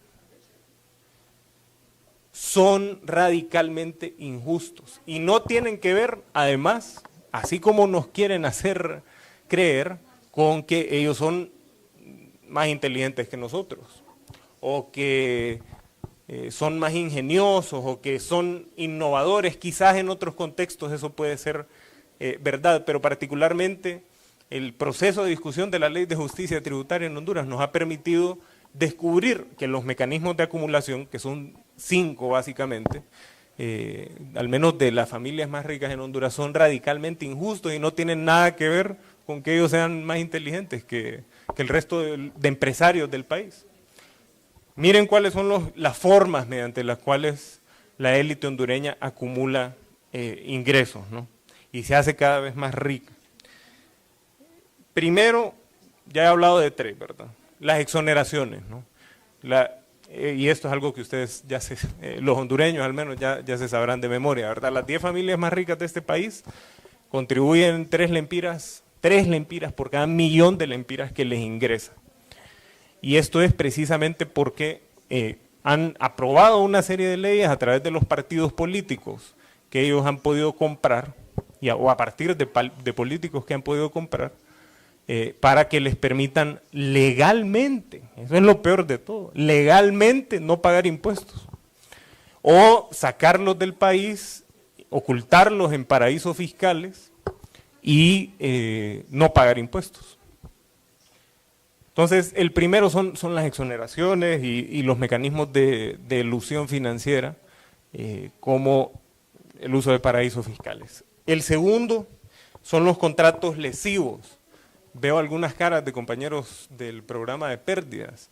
son radicalmente injustos y no tienen que ver, además, así como nos quieren hacer creer, con que ellos son más inteligentes que nosotros, o que son más ingeniosos, o que son innovadores. Quizás en otros contextos eso puede ser verdad, pero particularmente el proceso de discusión de la Ley de Justicia Tributaria en Honduras nos ha permitido descubrir que los mecanismos de acumulación, que son 5 básicamente, al menos de las familias más ricas en Honduras, son radicalmente injustos y no tienen nada que ver con que ellos sean más inteligentes que el resto de empresarios del país. Miren cuáles son las formas mediante las cuales la élite hondureña acumula ingresos, ¿no? Y se hace cada vez más rica. Primero, ya he hablado de tres, ¿verdad? Las exoneraciones, ¿no? Y esto es algo que ustedes los hondureños al menos ya se sabrán de memoria, ¿verdad? Las 10 familias más ricas de este país contribuyen 3 lempiras por cada millón de lempiras que les ingresa. Y esto es precisamente porque han aprobado una serie de leyes a través de los partidos políticos que ellos han podido comprar, o a partir de políticos que han podido comprar, para que les permitan legalmente, eso es lo peor de todo, legalmente no pagar impuestos, o sacarlos del país, ocultarlos en paraísos fiscales y no pagar impuestos. Entonces, el primero son las exoneraciones y los mecanismos de elusión financiera, como el uso de paraísos fiscales. El segundo son los contratos lesivos. Veo algunas caras de compañeros del programa de pérdidas.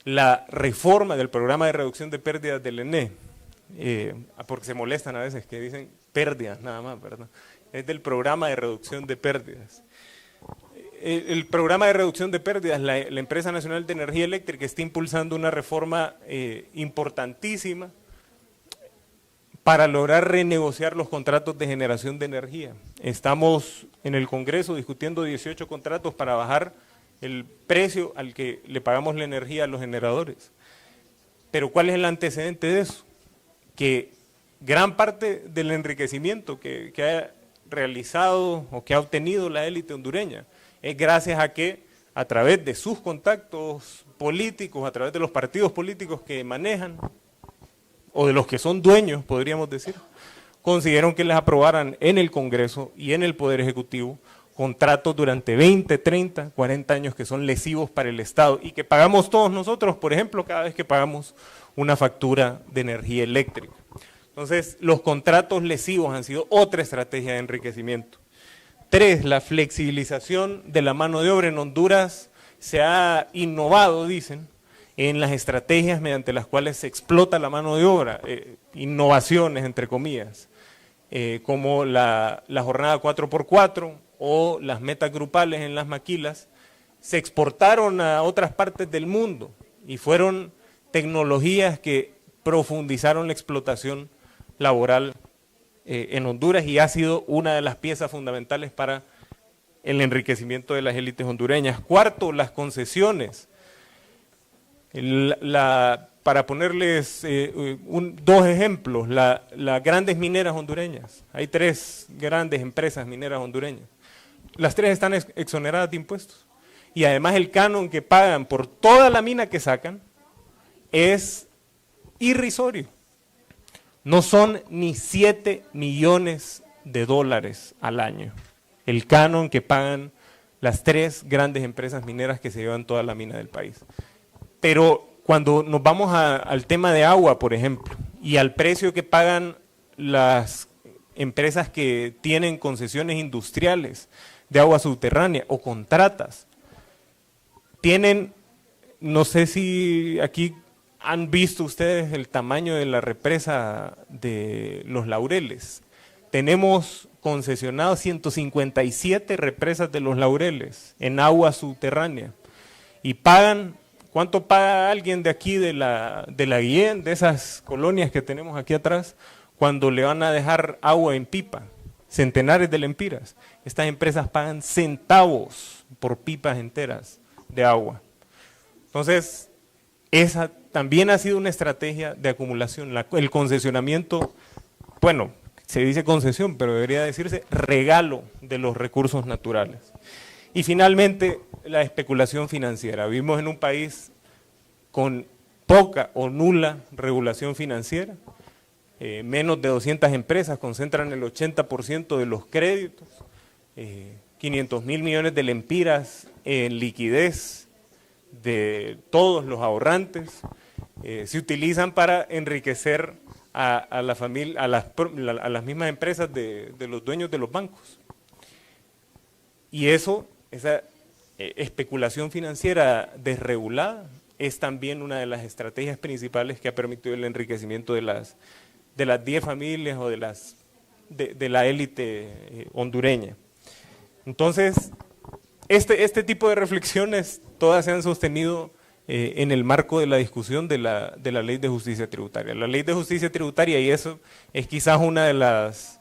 La reforma del programa de reducción de pérdidas del ENE, porque se molestan a veces que dicen pérdidas nada más, ¿verdad? Es del programa de reducción de pérdidas. El programa de reducción de pérdidas, la Empresa Nacional de Energía Eléctrica está impulsando una reforma importantísima para lograr renegociar los contratos de generación de energía. Estamos en el Congreso discutiendo 18 contratos para bajar el precio al que le pagamos la energía a los generadores. Pero ¿cuál es el antecedente de eso? Que gran parte del enriquecimiento que ha realizado o que ha obtenido la élite hondureña es gracias a que a través de sus contactos políticos, a través de los partidos políticos que manejan, o de los que son dueños, podríamos decir, consiguieron que les aprobaran en el Congreso y en el Poder Ejecutivo contratos durante 20, 30, 40 años que son lesivos para el Estado y que pagamos todos nosotros, por ejemplo, cada vez que pagamos una factura de energía eléctrica. Entonces, los contratos lesivos han sido otra estrategia de enriquecimiento. 3, la flexibilización de la mano de obra. En Honduras se ha innovado, dicen, en las estrategias mediante las cuales se explota la mano de obra, innovaciones entre comillas, como la jornada 4x4 o las metas grupales en las maquilas, se exportaron a otras partes del mundo y fueron tecnologías que profundizaron la explotación laboral en Honduras y ha sido una de las piezas fundamentales para el enriquecimiento de las élites hondureñas. 4, las concesiones. Para ponerles 2 ejemplos, las grandes mineras hondureñas, hay 3 grandes empresas mineras hondureñas, las 3 están exoneradas de impuestos y además el canon que pagan por toda la mina que sacan es irrisorio, no son ni 7 millones de dólares al año, el canon que pagan las 3 grandes empresas mineras que se llevan toda la mina del país. Pero cuando nos vamos al tema de agua, por ejemplo, y al precio que pagan las empresas que tienen concesiones industriales de agua subterránea o contratas, tienen, no sé si aquí han visto ustedes el tamaño de la represa de Los Laureles. Tenemos concesionados 157 represas de Los Laureles en agua subterránea y pagan. ¿Cuánto paga alguien de aquí de la Guillén, de esas colonias que tenemos aquí atrás, cuando le van a dejar agua en pipa? Centenares de lempiras. Estas empresas pagan centavos por pipas enteras de agua. Entonces, esa también ha sido una estrategia de acumulación. El concesionamiento, bueno, se dice concesión, pero debería decirse regalo de los recursos naturales. Y finalmente, la especulación financiera. Vivimos en un país con poca o nula regulación financiera. Menos de 200 empresas concentran el 80% de los créditos. 500.000 millones de lempiras en liquidez de todos los ahorrantes. Se utilizan para enriquecer a la familia, a las mismas empresas de los dueños de los bancos. Y esa especulación financiera desregulada es también una de las estrategias principales que ha permitido el enriquecimiento de las 10 familias o de la élite hondureña. Entonces, este tipo de reflexiones todas se han sostenido en el marco de la discusión de la Ley de Justicia Tributaria. La Ley de Justicia Tributaria, y eso es quizás una de las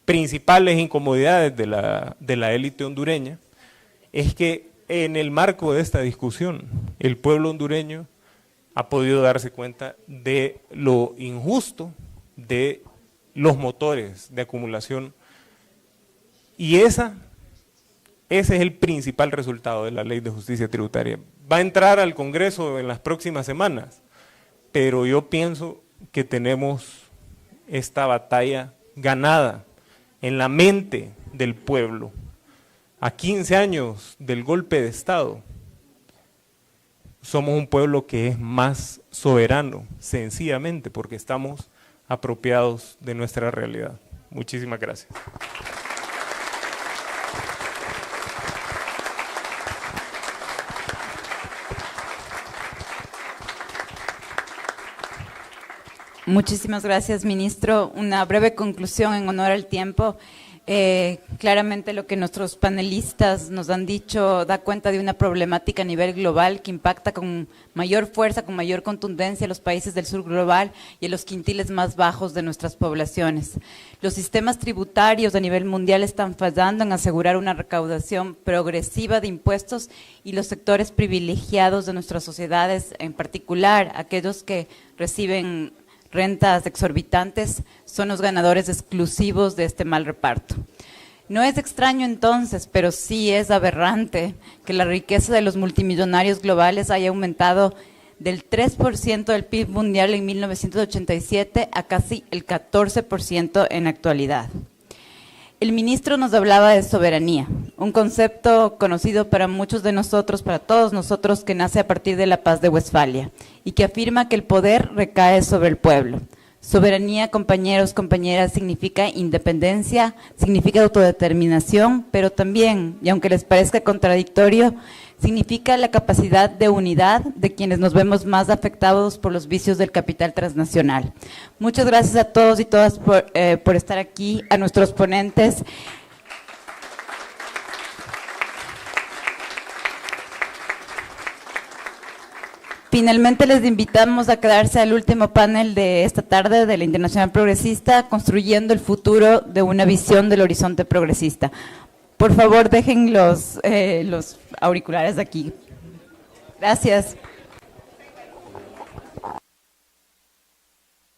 principales incomodidades de la élite hondureña, es que en el marco de esta discusión, el pueblo hondureño ha podido darse cuenta de lo injusto de los motores de acumulación, y ese es el principal resultado de la Ley de Justicia Tributaria. Va a entrar al Congreso en las próximas semanas, pero yo pienso que tenemos esta batalla ganada en la mente del pueblo. A 15 años del golpe de Estado, somos un pueblo que es más soberano, sencillamente porque estamos apropiados de nuestra realidad. Muchísimas gracias. Muchísimas gracias, ministro. Una breve conclusión en honor al tiempo. Claramente lo que nuestros panelistas nos han dicho da cuenta de una problemática a nivel global que impacta con mayor fuerza, con mayor contundencia a los países del sur global y a los quintiles más bajos de nuestras poblaciones. Los sistemas tributarios a nivel mundial están fallando en asegurar una recaudación progresiva de impuestos, y los sectores privilegiados de nuestras sociedades, en particular aquellos que reciben rentas exorbitantes, son los ganadores exclusivos de este mal reparto. No es extraño entonces, pero sí es aberrante que la riqueza de los multimillonarios globales haya aumentado del 3% del PIB mundial en 1987 a casi el 14% en actualidad. El ministro nos hablaba de soberanía, un concepto conocido para muchos de nosotros, para todos nosotros, que nace a partir de la Paz de Westfalia y que afirma que el poder recae sobre el pueblo. Soberanía, compañeros, compañeras, significa independencia, significa autodeterminación, pero también, y aunque les parezca contradictorio, significa la capacidad de unidad de quienes nos vemos más afectados por los vicios del capital transnacional. Muchas gracias a todos y todas por estar aquí, a nuestros ponentes. Finalmente les invitamos a quedarse al último panel de esta tarde de la Internacional Progresista, construyendo el futuro de una visión del horizonte progresista. Por favor, dejen los auriculares aquí. Gracias.